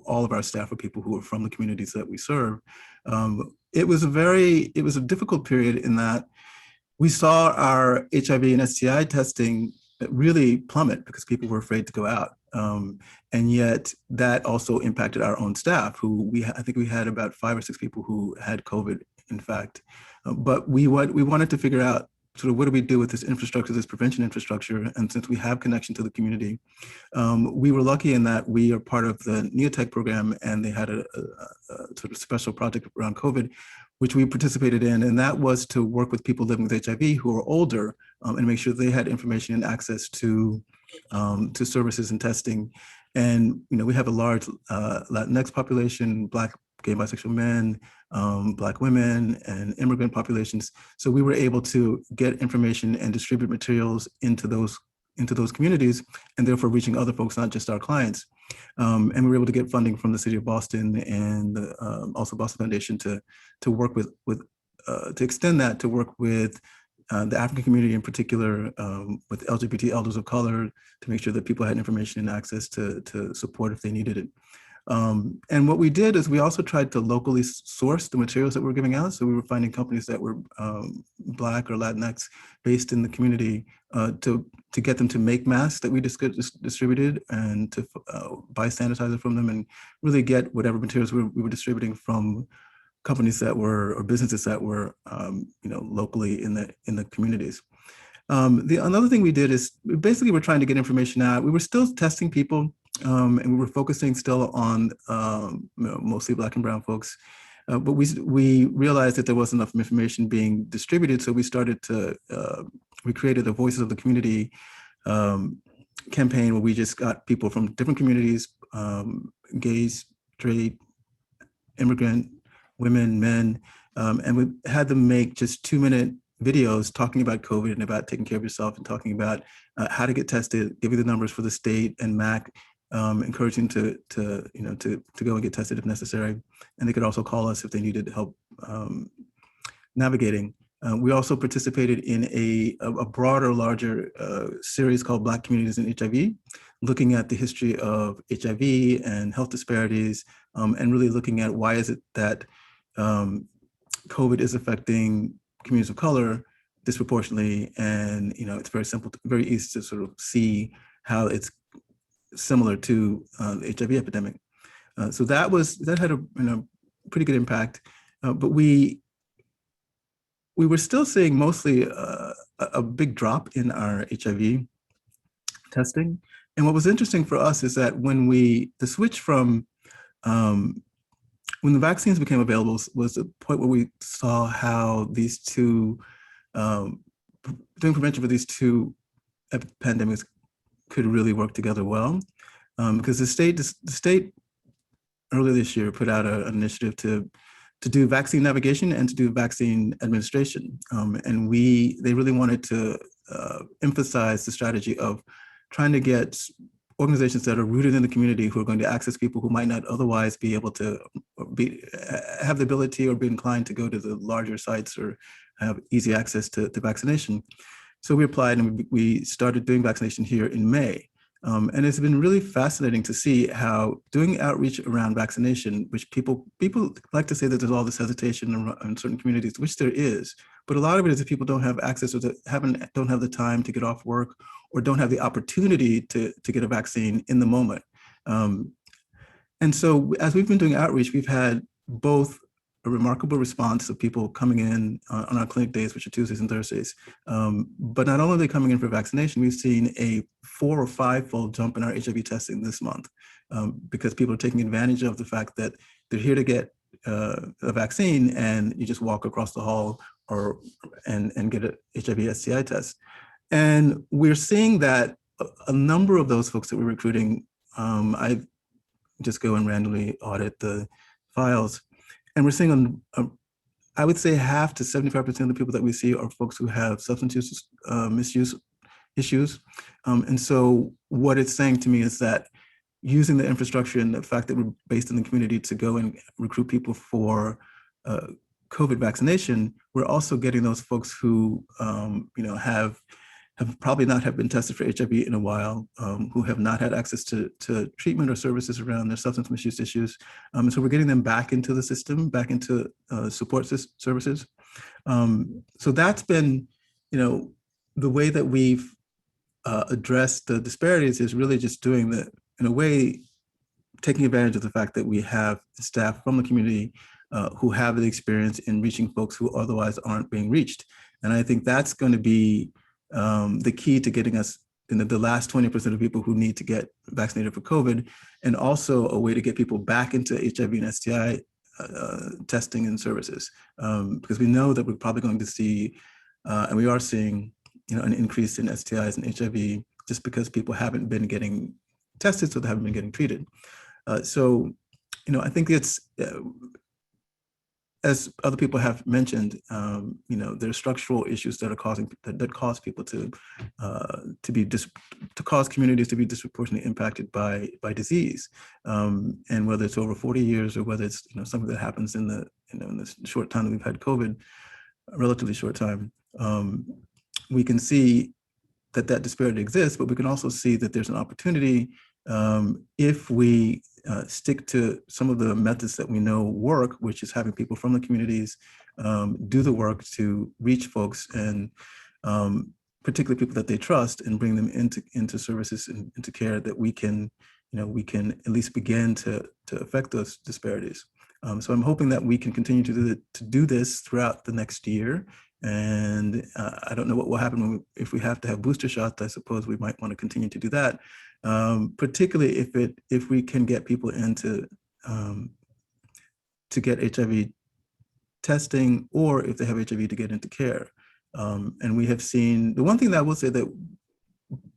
all of our staff are people who are from the communities that we serve, it was a difficult period in that we saw our HIV and STI testing really plummet because people were afraid to go out. And yet that also impacted our own staff, who I think we had about 5 or 6 people who had COVID, in fact. But we wanted to figure out sort of what do we do with this infrastructure, this prevention infrastructure. And since we have connection to the community, we were lucky in that we are part of the Neotech program, and they had a sort of special project around COVID, which we participated in, and that was to work with people living with HIV who are older, and make sure they had information and access to services and testing. And we have a large Latinx population, Black, gay, bisexual men, Black women, and immigrant populations. So we were able to get information and distribute materials into those communities, and therefore reaching other folks, not just our clients. And we were able to get funding from the city of Boston and also Boston Foundation to work with to extend that, to work with the African community in particular, with LGBT elders of color, to make sure that people had information and access to support if they needed it. And what we did is we also tried to locally source the materials that we're giving out. So we were finding companies that were Black or Latinx based in the community to get them to make masks that we distributed, and to buy sanitizer from them, and really get whatever materials we were distributing from companies that were, or businesses that were locally in the communities. Another thing we did is basically we're trying to get information out. We were still testing people, and we were focusing still on mostly Black and brown folks. But we realized that there wasn't enough information being distributed, so we started to, we created a Voices of the Community campaign, where we just got people from different communities, gays, straight, immigrant, women, men, and we had them make just 2-minute videos talking about COVID and about taking care of yourself, and talking about how to get tested, giving the numbers for the state and MAC, encouraging to go and get tested if necessary. And they could also call us if they needed help navigating. We also participated in a broader, larger series called Black Communities in HIV, looking at the history of HIV and health disparities, and really looking at why is it that COVID is affecting communities of color disproportionately. And it's very simple, very easy to sort of see how it's similar to the HIV epidemic. So that had a pretty good impact, but we were still seeing mostly a big drop in our HIV testing. And what was interesting for us is that when the switch from when the vaccines became available was the point where we saw how these two doing prevention for these two pandemics could really work together well, because the state earlier this year put out an initiative to do vaccine navigation and to do vaccine administration, and they really wanted to emphasize the strategy of trying to get organizations that are rooted in the community who are going to access people who might not otherwise be able to have the ability or be inclined to go to the larger sites or have easy access to vaccination. So we applied and we started doing vaccination here in May. And it's been really fascinating to see how doing outreach around vaccination, which people like to say that there's all this hesitation in certain communities, which there is, but a lot of it is that people don't have access or don't have the time to get off work or don't have the opportunity to get a vaccine in the moment. And so as we've been doing outreach, we've had both a remarkable response of people coming in on our clinic days, which are Tuesdays and Thursdays. But not only are they coming in for vaccination, we've seen a 4 or 5-fold jump in our HIV testing this month, because people are taking advantage of the fact that they're here to get a vaccine and you just walk across the hall and get an HIV STI test. And we're seeing that a number of those folks that we're recruiting, I just go and randomly audit the files. And we're seeing, I would say, half to 75% of the people that we see are folks who have substance use misuse issues. And so what it's saying to me is that using the infrastructure and the fact that we're based in the community to go and recruit people for COVID vaccination, we're also getting those folks who have probably not have been tested for HIV in a while, who have not had access to treatment or services around their substance misuse issues. And so we're getting them back into the system, back into support services. So that's been, the way that we've addressed the disparities is really just doing in a way, taking advantage of the fact that we have staff from the community who have the experience in reaching folks who otherwise aren't being reached. And I think that's going to be the key to getting us in the last 20% of people who need to get vaccinated for COVID, and also a way to get people back into HIV and STI testing and services, because we know that we're probably going to see, and we are seeing, an increase in STIs and HIV just because people haven't been getting tested, so they haven't been getting treated. So, I think it's, as other people have mentioned, there are structural issues that are that cause people to cause communities to be disproportionately impacted by disease, and whether it's over 40 years or whether it's something that happens in the short time that we've had COVID, a relatively short time, we can see that disparity exists, but we can also see that there's an opportunity if we stick to some of the methods that we know work, which is having people from the communities do the work to reach folks, and particularly people that they trust, and bring them into services and into care that we can at least begin to affect those disparities. So I'm hoping that we can continue to do this throughout the next year. And I don't know what will happen if we have to have booster shots. I suppose we might want to continue to do that, particularly if we can get people into to get HIV testing, or if they have HIV to get into care. And we have seen, the one thing that I will say, that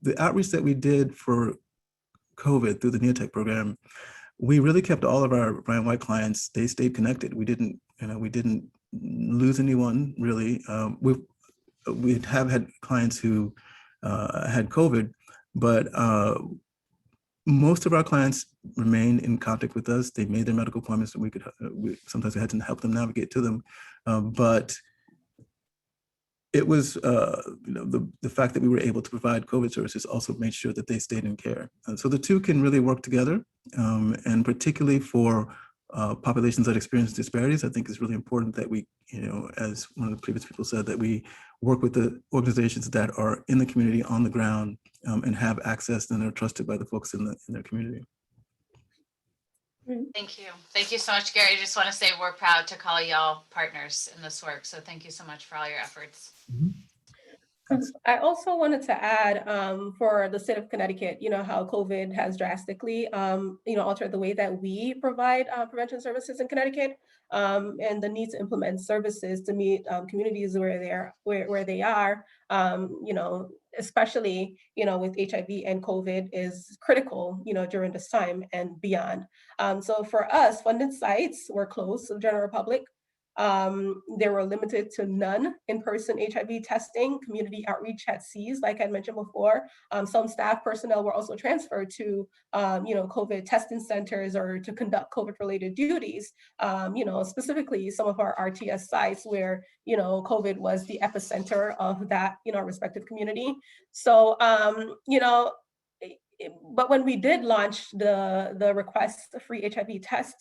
the outreach that we did for COVID through the NeoTech program, we really kept all of our brown white clients. They stayed connected. We didn't lose anyone really. We have had clients who had COVID, but most of our clients remained in contact with us. They made their medical appointments, and sometimes we had to help them navigate to them. But it was, the fact that we were able to provide COVID services also made sure that they stayed in care. And so the two can really work together, and particularly for populations that experience disparities, I think is really important that we, as one of the previous people said, that we work with the organizations that are in the community on the ground and have access and are trusted by the folks in their community.
Thank you. Thank you so much, Gary. I just want to say we're proud to call y'all partners in this work. So thank you so much for all your efforts.
I also wanted to add for the state of Connecticut, how COVID has drastically, altered the way that we provide prevention services in Connecticut, and the need to implement services to meet communities where they are, especially, with HIV and COVID is critical, during this time and beyond. So for us, funded sites were closed to the general public. They were limited to none in-person HIV testing. Community outreach had ceased, like I mentioned before. Some staff personnel were also transferred to, COVID testing centers or to conduct COVID-related duties. Specifically some of our RTS sites where, COVID was the epicenter of that, respective community. So, but when we did launch the request free HIV test,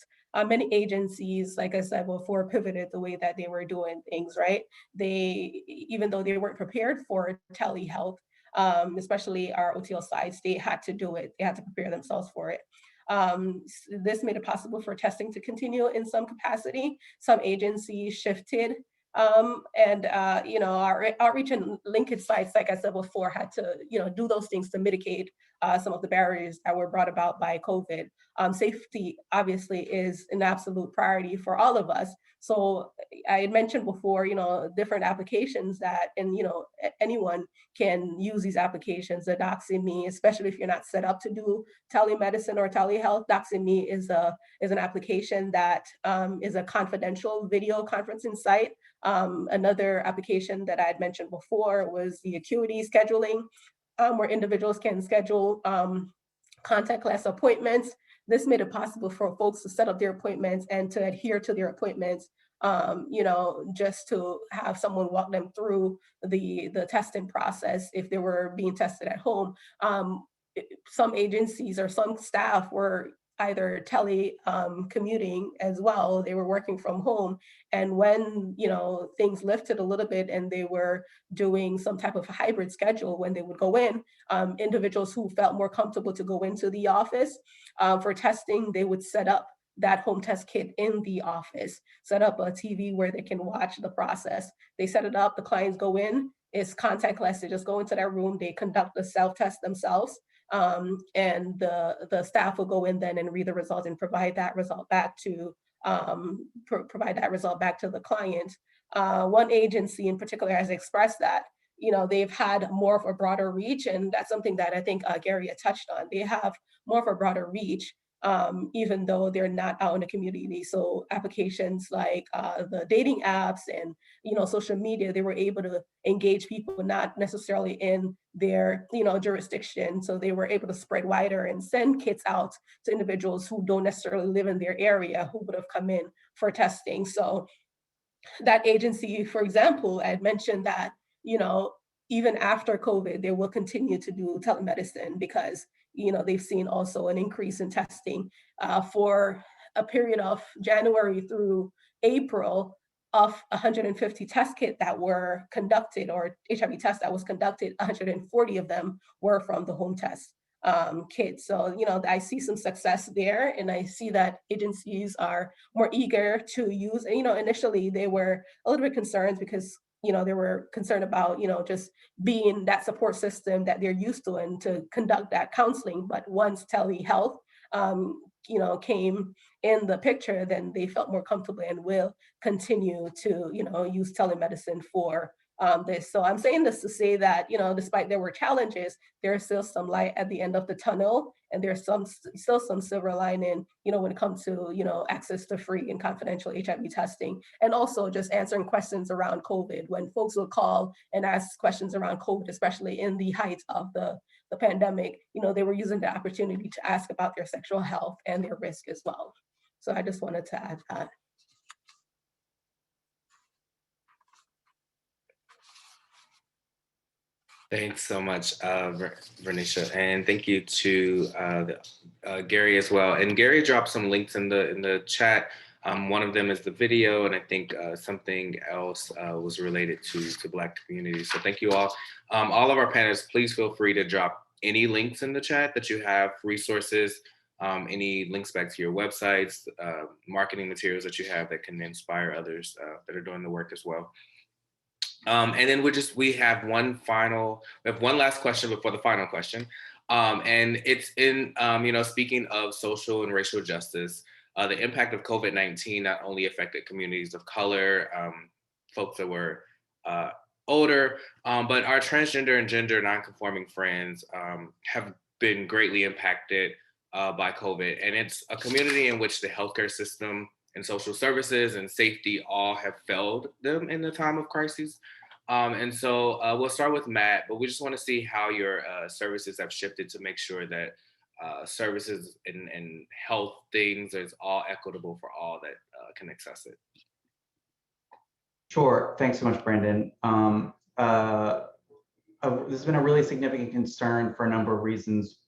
many agencies, like I said before, pivoted the way that they were doing things, right? Even though they weren't prepared for telehealth, especially our OTL sites, they had to do it. They had to prepare themselves for it. This made it possible for testing to continue in some capacity. Some agencies shifted, our outreach and linkage sites, like I said before, had to, do those things to mitigate some of the barriers that were brought about by COVID. Safety obviously is an absolute priority for all of us. So I had mentioned before, different applications that, and anyone can use these applications. The DoxyMe, especially if you're not set up to do telemedicine or telehealth, DoxyMe is an application that is a confidential video conferencing site. Another application that I had mentioned before was the Acuity scheduling, where individuals can schedule contactless appointments. This made it possible for folks to set up their appointments and to adhere to their appointments, just to have someone walk them through the testing process if they were being tested at home. Some agencies or some staff were either commuting as well. They were working from home. And when, things lifted a little bit and they were doing some type of hybrid schedule when they would go in, individuals who felt more comfortable to go into the office for testing, they would set up that home test kit in the office, set up a TV where they can watch the process. They set it up, the clients go in, it's contactless, they just go into their room, they conduct the self-test themselves. And the staff will go in then and read the results and provide that result back to the client. One agency in particular has expressed that they've had more of a broader reach, and that's something that I think Gary had touched on. They have more of a broader reach, even though they're not out in the community. So applications like the dating apps and social media, they were able to engage people not necessarily in their jurisdiction. So they were able to spread wider and send kits out to individuals who don't necessarily live in their area who would have come in for testing. So that agency, for example, I had mentioned that even after COVID, they will continue to do telemedicine because they've seen also an increase in testing for a period of January through April. Of 150 test kits that were conducted, or HIV tests that was conducted, 140 of them were from the home test kits. So, I see some success there, and I see that agencies are more eager to use. Initially they were a little bit concerned because they were concerned about, just being that support system that they're used to and to conduct that counseling. But once telehealth, came in the picture, then they felt more comfortable and will continue to, use telemedicine for this. So I'm saying this to say that, despite there were challenges, there's still some light at the end of the tunnel, and there's still some silver lining, when it comes to, access to free and confidential HIV testing, and also just answering questions around COVID. When folks will call and ask questions around COVID, especially in the height of the pandemic, they were using the opportunity to ask about their sexual health and their risk as well. So I just wanted to add that.
Thanks so much, Vernisha, and thank you to Gary as well. And Gary dropped some links in the chat. One of them is the video, and I think something else was related to Black communities. So thank you all. All of our panelists, please feel free to drop any links in the chat that you have, resources, any links back to your websites, marketing materials that you have that can inspire others that are doing the work as well. And then we have one last question before the final question. And it's in, speaking of social and racial justice, the impact of COVID-19 not only affected communities of color, folks that were older, but our transgender and gender nonconforming friends have been greatly impacted by COVID. And it's a community in which the healthcare system and social services and safety all have failed them in the time of crises. And so we'll start with Matt, but we just want to see how your services have shifted to make sure that services and health things is all equitable for all that can access it.
Sure. Thanks so much, Brandon. This has been a really significant concern for a number of reasons.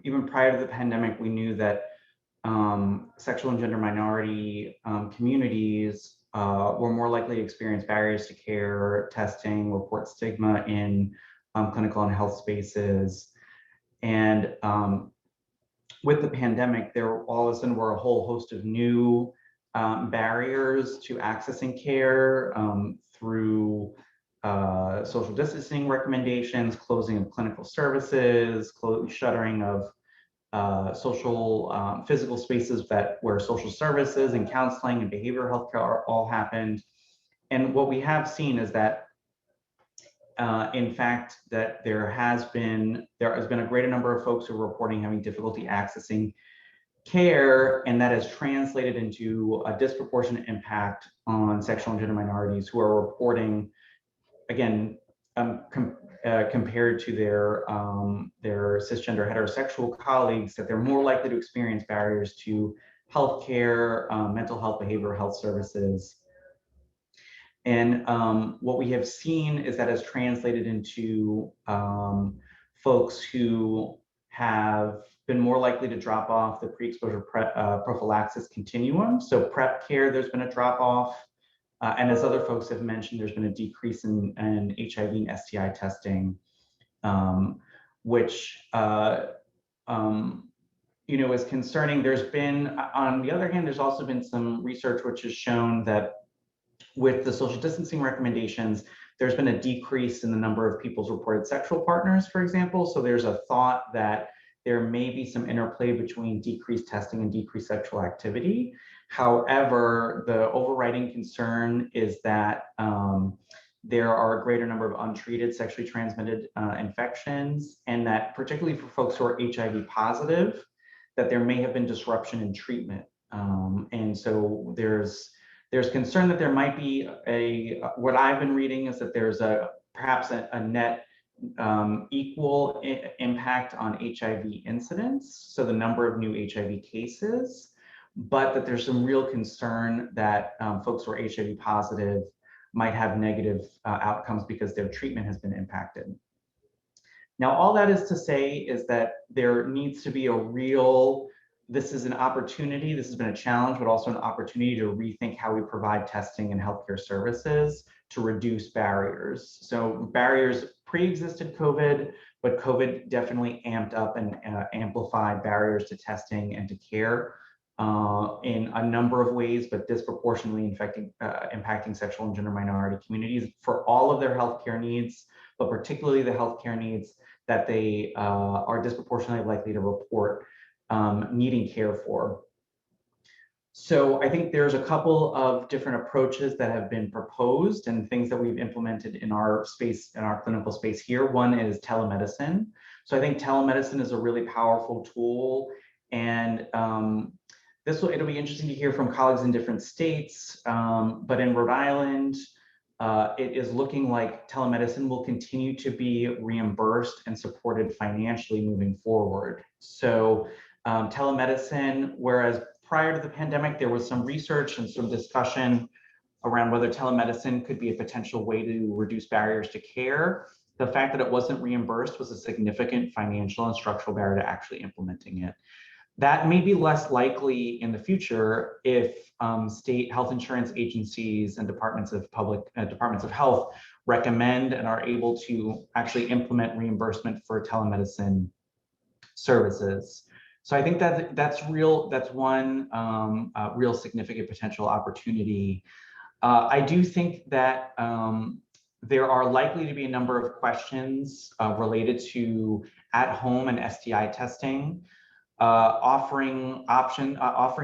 Even prior to the pandemic, we knew that sexual and gender minority communities were more likely to experience barriers to care, testing, report stigma in clinical and health spaces. And with the pandemic, there all of a sudden were a whole host of new barriers to accessing care through social distancing recommendations, closing of clinical services, shuttering of social physical spaces where social services and counseling and behavioral health care all happened. And what we have seen is that in fact, that there has been a greater number of folks who are reporting having difficulty accessing care, and that has translated into a disproportionate impact on sexual and gender minorities who are reporting, again, compared to their cisgender heterosexual colleagues, that they're more likely to experience barriers to healthcare, mental health, behavioral health services. And what we have seen is that has translated into folks who have been more likely to drop off the pre-exposure prophylaxis continuum. So PrEP care, there's been a drop off. And as other folks have mentioned, there's been a decrease in HIV and STI testing, which is concerning. There's been, on the other hand, there's also been some research which has shown that with the social distancing recommendations, there's been a decrease in the number of people's reported sexual partners, for example. So there's a thought that there may be some interplay between decreased testing and decreased sexual activity. However, the overriding concern is that there are a greater number of untreated sexually transmitted infections, and that particularly for folks who are HIV positive, that there may have been disruption in treatment. And so there's concern that there might be what I've been reading is that there's perhaps a net equal impact on HIV incidence, so the number of new HIV cases, but that there's some real concern that folks who are HIV positive might have negative outcomes because their treatment has been impacted. Now, all that is to say is that there needs to be this is an opportunity, this has been a challenge, but also an opportunity to rethink how we provide testing and healthcare services to reduce barriers. So barriers pre-existed COVID, but COVID definitely amped up and amplified barriers to testing and to care in a number of ways, but disproportionately impacting sexual and gender minority communities for all of their healthcare needs, but particularly the healthcare needs that they are disproportionately likely to report needing care for. So I think there's a couple of different approaches that have been proposed and things that we've implemented in our space, in our clinical space here. One is telemedicine. So I think telemedicine is a really powerful tool, and it'll be interesting to hear from colleagues in different states, but in Rhode Island, it is looking like telemedicine will continue to be reimbursed and supported financially moving forward. So telemedicine, whereas prior to the pandemic, there was some research and some discussion around whether telemedicine could be a potential way to reduce barriers to care. the fact that it wasn't reimbursed was a significant financial and structural barrier to actually implementing it. That may be less likely in the future if state health insurance agencies and departments of health recommend and are able to actually implement reimbursement for telemedicine services. So I think that that's one real significant potential opportunity. I do think that there are likely to be a number of questions related to at-home and STI testing, offering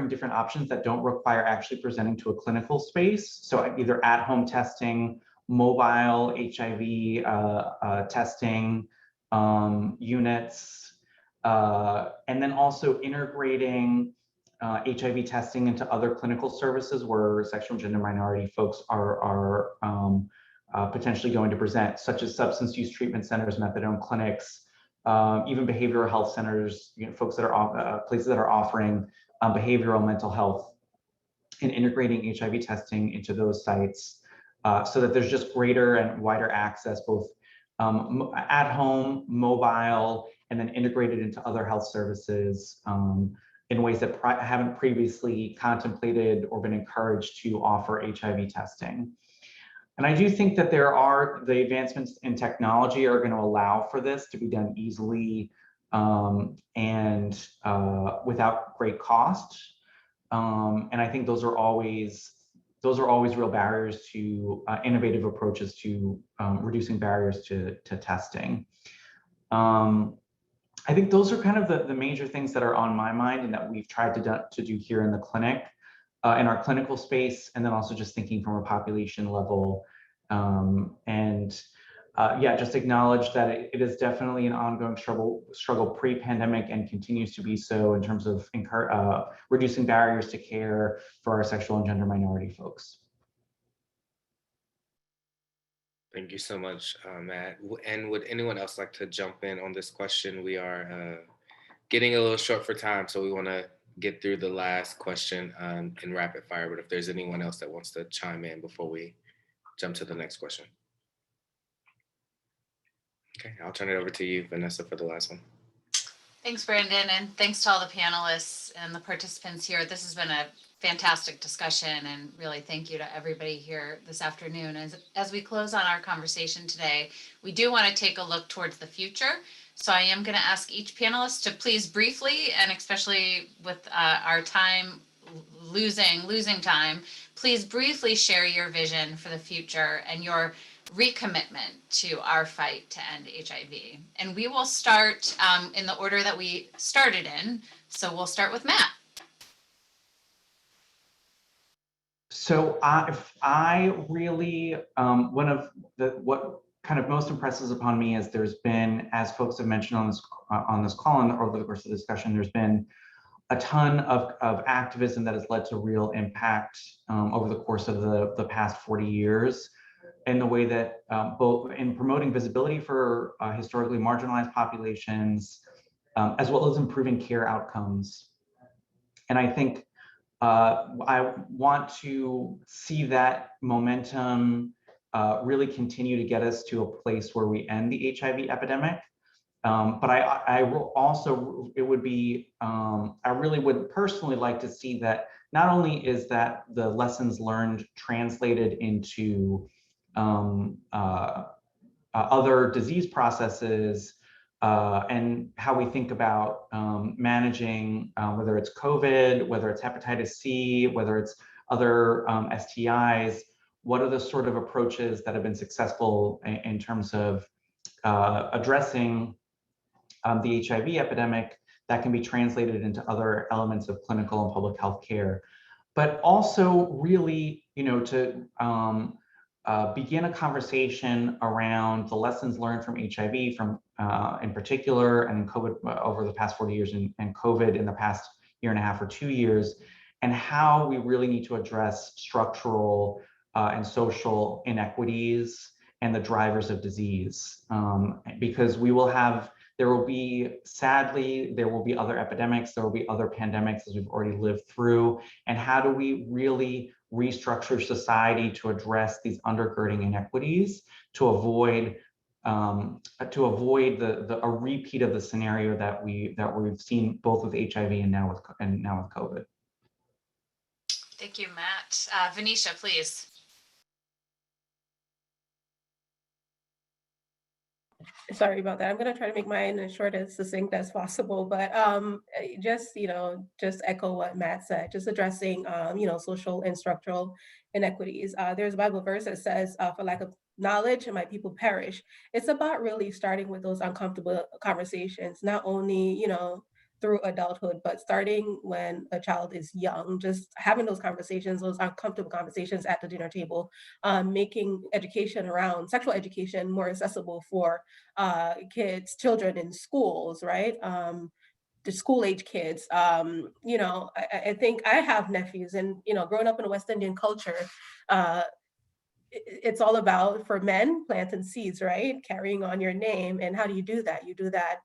different options that don't require actually presenting to a clinical space. So either at-home testing, mobile HIV testing units, and then also integrating HIV testing into other clinical services where sexual and gender minority folks are potentially going to present, such as substance use treatment centers, methadone clinics, even behavioral health centers, folks that are places that are offering behavioral mental health, and integrating HIV testing into those sites so that there's just greater and wider access, both at home, mobile, and then integrated into other health services in ways that haven't previously contemplated or been encouraged to offer HIV testing. And I do think that the advancements in technology are going to allow for this to be done easily and without great cost. And I think those are always real barriers to innovative approaches to reducing barriers to testing. I think those are kind of the major things that are on my mind and that we've tried to do here in the clinic, in our clinical space, and then also just thinking from a population level. Yeah, just acknowledge that it is definitely an ongoing struggle pre-pandemic and continues to be so in terms of reducing barriers to care for our sexual and gender minority folks.
Thank you so much, Matt. And would anyone else like to jump in on this question? We are getting a little short for time, so we want to get through the last question in rapid fire. But if there's anyone else that wants to chime in before we jump to the next question. Okay, I'll turn it over to you, Vanessa, for the last one.
Thanks, Brandon, and thanks to all the panelists and the participants here. This has been a fantastic discussion, and really thank you to everybody here this afternoon. As we close on our conversation today, we do want to take a look towards the future. So I am going to ask each panelist to please briefly, and especially with our time losing time, please briefly share your vision for the future and your recommitment to our fight to end HIV. And we will start in the order that we started in. So we'll start with Matt.
So I really, what kind of most impresses upon me is there's been, as folks have mentioned on this call and over the course of the discussion, there's been a ton of activism that has led to real impact over the course of the past 40 years in the way that both in promoting visibility for historically marginalized populations, as well as improving care outcomes. And I think I want to see that momentum really continue to get us to a place where we end the HIV epidemic. But I will also, it would be, I really would personally like to see that not only is that the lessons learned translated into other disease processes and how we think about managing, whether it's COVID, whether it's hepatitis C, whether it's other STIs, what are the sort of approaches that have been successful in terms of addressing the HIV epidemic that can be translated into other elements of clinical and public health care. But also really, to begin a conversation around the lessons learned from HIV from in particular, and COVID over the past 40 years and COVID in the past year and a half or 2 years, and how we really need to address structural and social inequities and the drivers of disease. Because sadly, there will be other epidemics, there will be other pandemics as we've already lived through. And how do we really restructure society to address these undergirding inequities to avoid to avoid a repeat of the scenario that we've seen both with HIV and now with COVID.
Thank you, Matt. Venetia, please.
Sorry about that. I'm going to try to make mine as short and succinct as possible, but just, just echo what Matt said, just addressing, social and structural inequities. There's a Bible verse that says, for lack of knowledge, my people perish. It's about really starting with those uncomfortable conversations, not only, through adulthood, but starting when a child is young, just having those conversations, those uncomfortable conversations at the dinner table, making education around sexual education more accessible for children in schools, right? The school age kids. I think I have nephews, and growing up in a West Indian culture, it's all about, for men, planting seeds, right? Carrying on your name. And how do you do that? You do that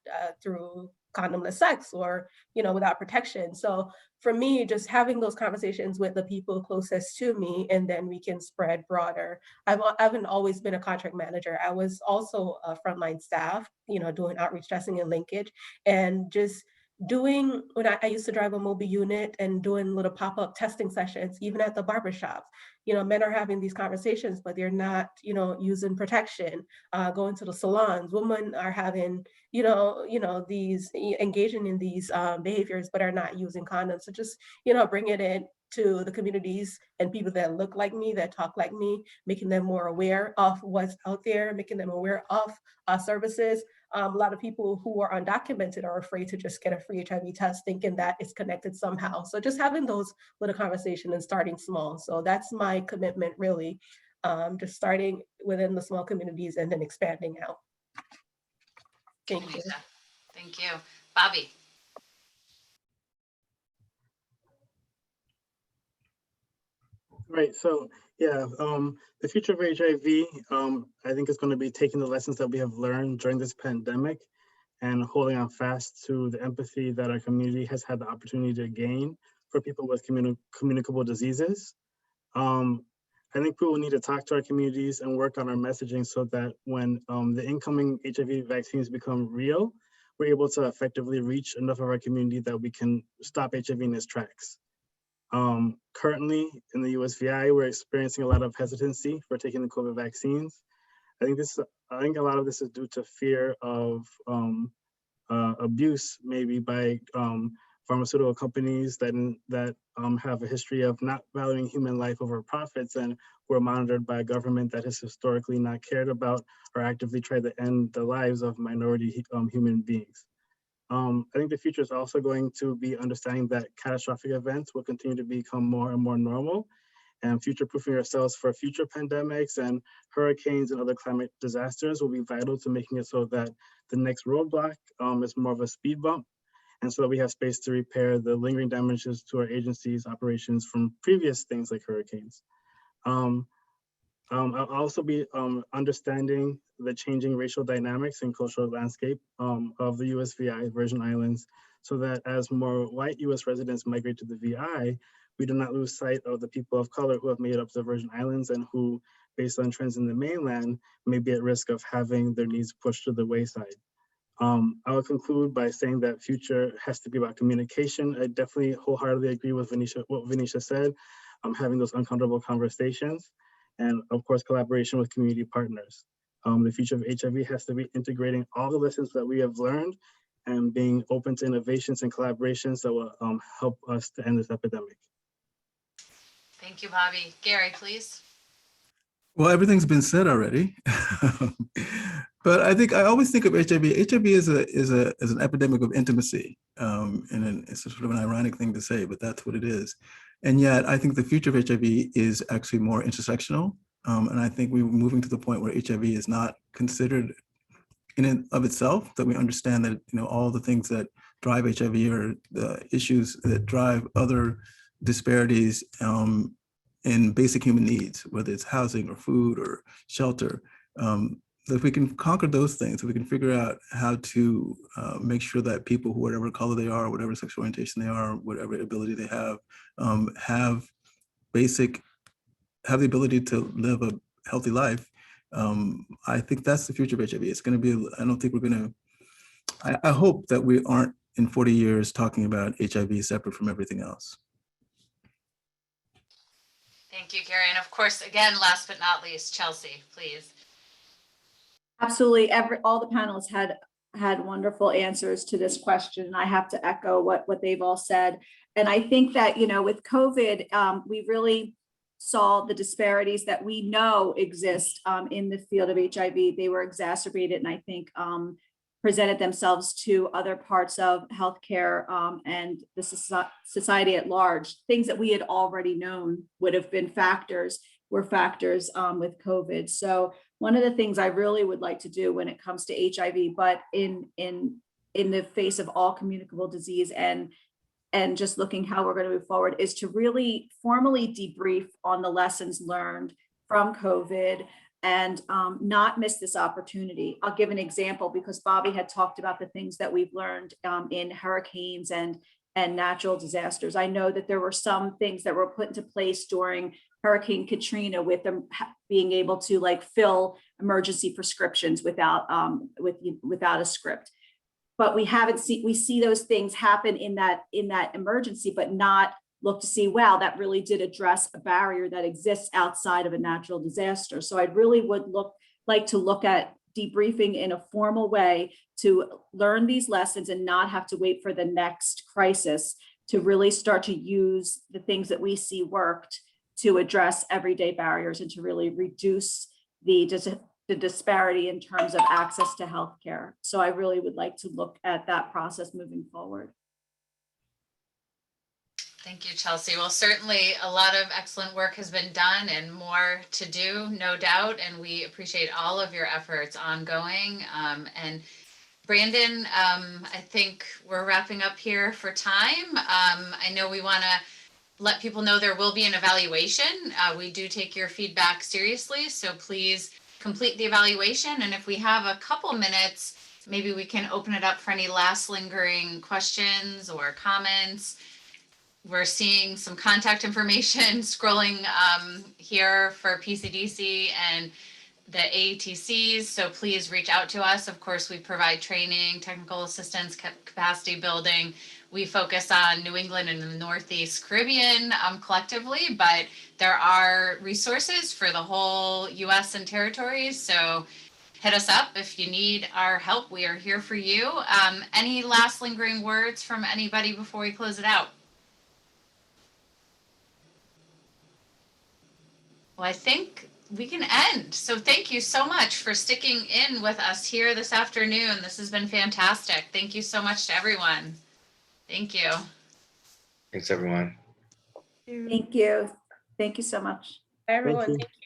through condomless sex, or without protection. So for me, just having those conversations with the people closest to me, and then we can spread broader. I haven't always been a contract manager. I was also a frontline staff, doing outreach testing and linkage, and just doing, when I used to drive a mobile unit and doing little pop-up testing sessions, even at the barbershops. Men are having these conversations, but they're not, using protection, going to the salons. Women are having, these, engaging in these behaviors, but are not using condoms. So just, bring it in to the communities and people that look like me, that talk like me, making them more aware of what's out there, making them aware of services. A lot of people who are undocumented are afraid to just get a free HIV test, thinking that it's connected somehow. So just having those little conversations and starting small. So that's my commitment, really, just starting within the small communities and then expanding out. Thank you.
Thank you. Bobby.
Right. So yeah, the future of HIV, I think is going to be taking the lessons that we have learned during this pandemic and holding on fast to the empathy that our community has had the opportunity to gain for people with communicable diseases. I think we will need to talk to our communities and work on our messaging so that when the incoming HIV vaccines become real, we're able to effectively reach enough of our community that we can stop HIV in its tracks. Currently in the USVI, we're experiencing a lot of hesitancy for taking the COVID vaccines. I think a lot of this is due to fear of abuse, maybe by pharmaceutical companies that have a history of not valuing human life over profits, and who are monitored by a government that has historically not cared about or actively tried to end the lives of minority human beings. I think the future is also going to be understanding that catastrophic events will continue to become more and more normal, and future-proofing ourselves for future pandemics and hurricanes and other climate disasters will be vital to making it so that the next roadblock is more of a speed bump, and so that we have space to repair the lingering damages to our agency's operations from previous things like hurricanes. I'll also be understanding the changing racial dynamics and cultural landscape of the USVI Virgin Islands, so that as more white US residents migrate to the VI, we do not lose sight of the people of color who have made up the Virgin Islands and who, based on trends in the mainland, may be at risk of having their needs pushed to the wayside. I will conclude by saying that future has to be about communication. I definitely wholeheartedly agree with what Venetia said, having those uncomfortable conversations, and of course, collaboration with community partners. The future of HIV has to be integrating all the lessons that we have learned and being open to innovations and collaborations that will help us to end this epidemic.
Thank you, Bobby. Gary, please.
Well, everything's been said already, but I think I always think of HIV. HIV is an epidemic of intimacy, and it's sort of an ironic thing to say, but that's what it is. And yet, I think the future of HIV is actually more intersectional, and I think we're moving to the point where HIV is not considered in and of itself. That we understand that all the things that drive HIV are the issues that drive other disparities in basic human needs, whether it's housing or food or shelter. If we can conquer those things, if we can figure out how to make sure that people, whatever color they are, whatever sexual orientation they are, whatever ability they have the ability to live a healthy life, I think that's the future of HIV. It's going to be, I don't think we're going to, I hope that we aren't in 40 years talking about HIV separate from everything else.
Thank you, Gary. And of course, again, last but not least, Chelsea, please.
Absolutely. All the panelists had wonderful answers to this question. And I have to echo what they've all said. And I think that, with COVID, we really saw the disparities that we know exist in the field of HIV. They were exacerbated and I think presented themselves to other parts of healthcare and the society at large. Things that we had already known would have been factors with COVID. So one of the things I really would like to do when it comes to HIV, but in the face of all communicable disease and just looking how we're going to move forward, is to really formally debrief on the lessons learned from COVID and not miss this opportunity. I'll give an example because Bobby had talked about the things that we've learned in hurricanes and natural disasters. I know that there were some things that were put into place during Hurricane Katrina with them being able to fill emergency prescriptions without a script. But we see those things happen in that emergency, but not look to see, wow, that really did address a barrier that exists outside of a natural disaster. So I really would like to look at debriefing in a formal way to learn these lessons and not have to wait for the next crisis to really start to use the things that we see worked to address everyday barriers and to really reduce the disparity in terms of access to healthcare. So I really would like to look at that process moving forward.
Thank you, Chelsea. Well, certainly a lot of excellent work has been done and more to do, no doubt. And we appreciate all of your efforts ongoing. And Brandon, I think we're wrapping up here for time. I know we want to let people know there will be an evaluation. We do take your feedback seriously, so please complete the evaluation. And if we have a couple minutes, maybe we can open it up for any last lingering questions or comments. We're seeing some contact information scrolling here for PCDC and the ATCs, so please reach out to us. Of course, we provide training, technical assistance, capacity building. We focus on New England and the Northeast Caribbean collectively, but there are resources for the whole US and territories. So hit us up if you need our help. We are here for you. Any last lingering words from anybody before we close it out? Well, I think we can end. So thank you so much for sticking in with us here this afternoon. This has been fantastic. Thank you so much to everyone. Thank you.
Thanks, everyone.
Thank you. Thank you so much.
Everyone,
you.
thank you.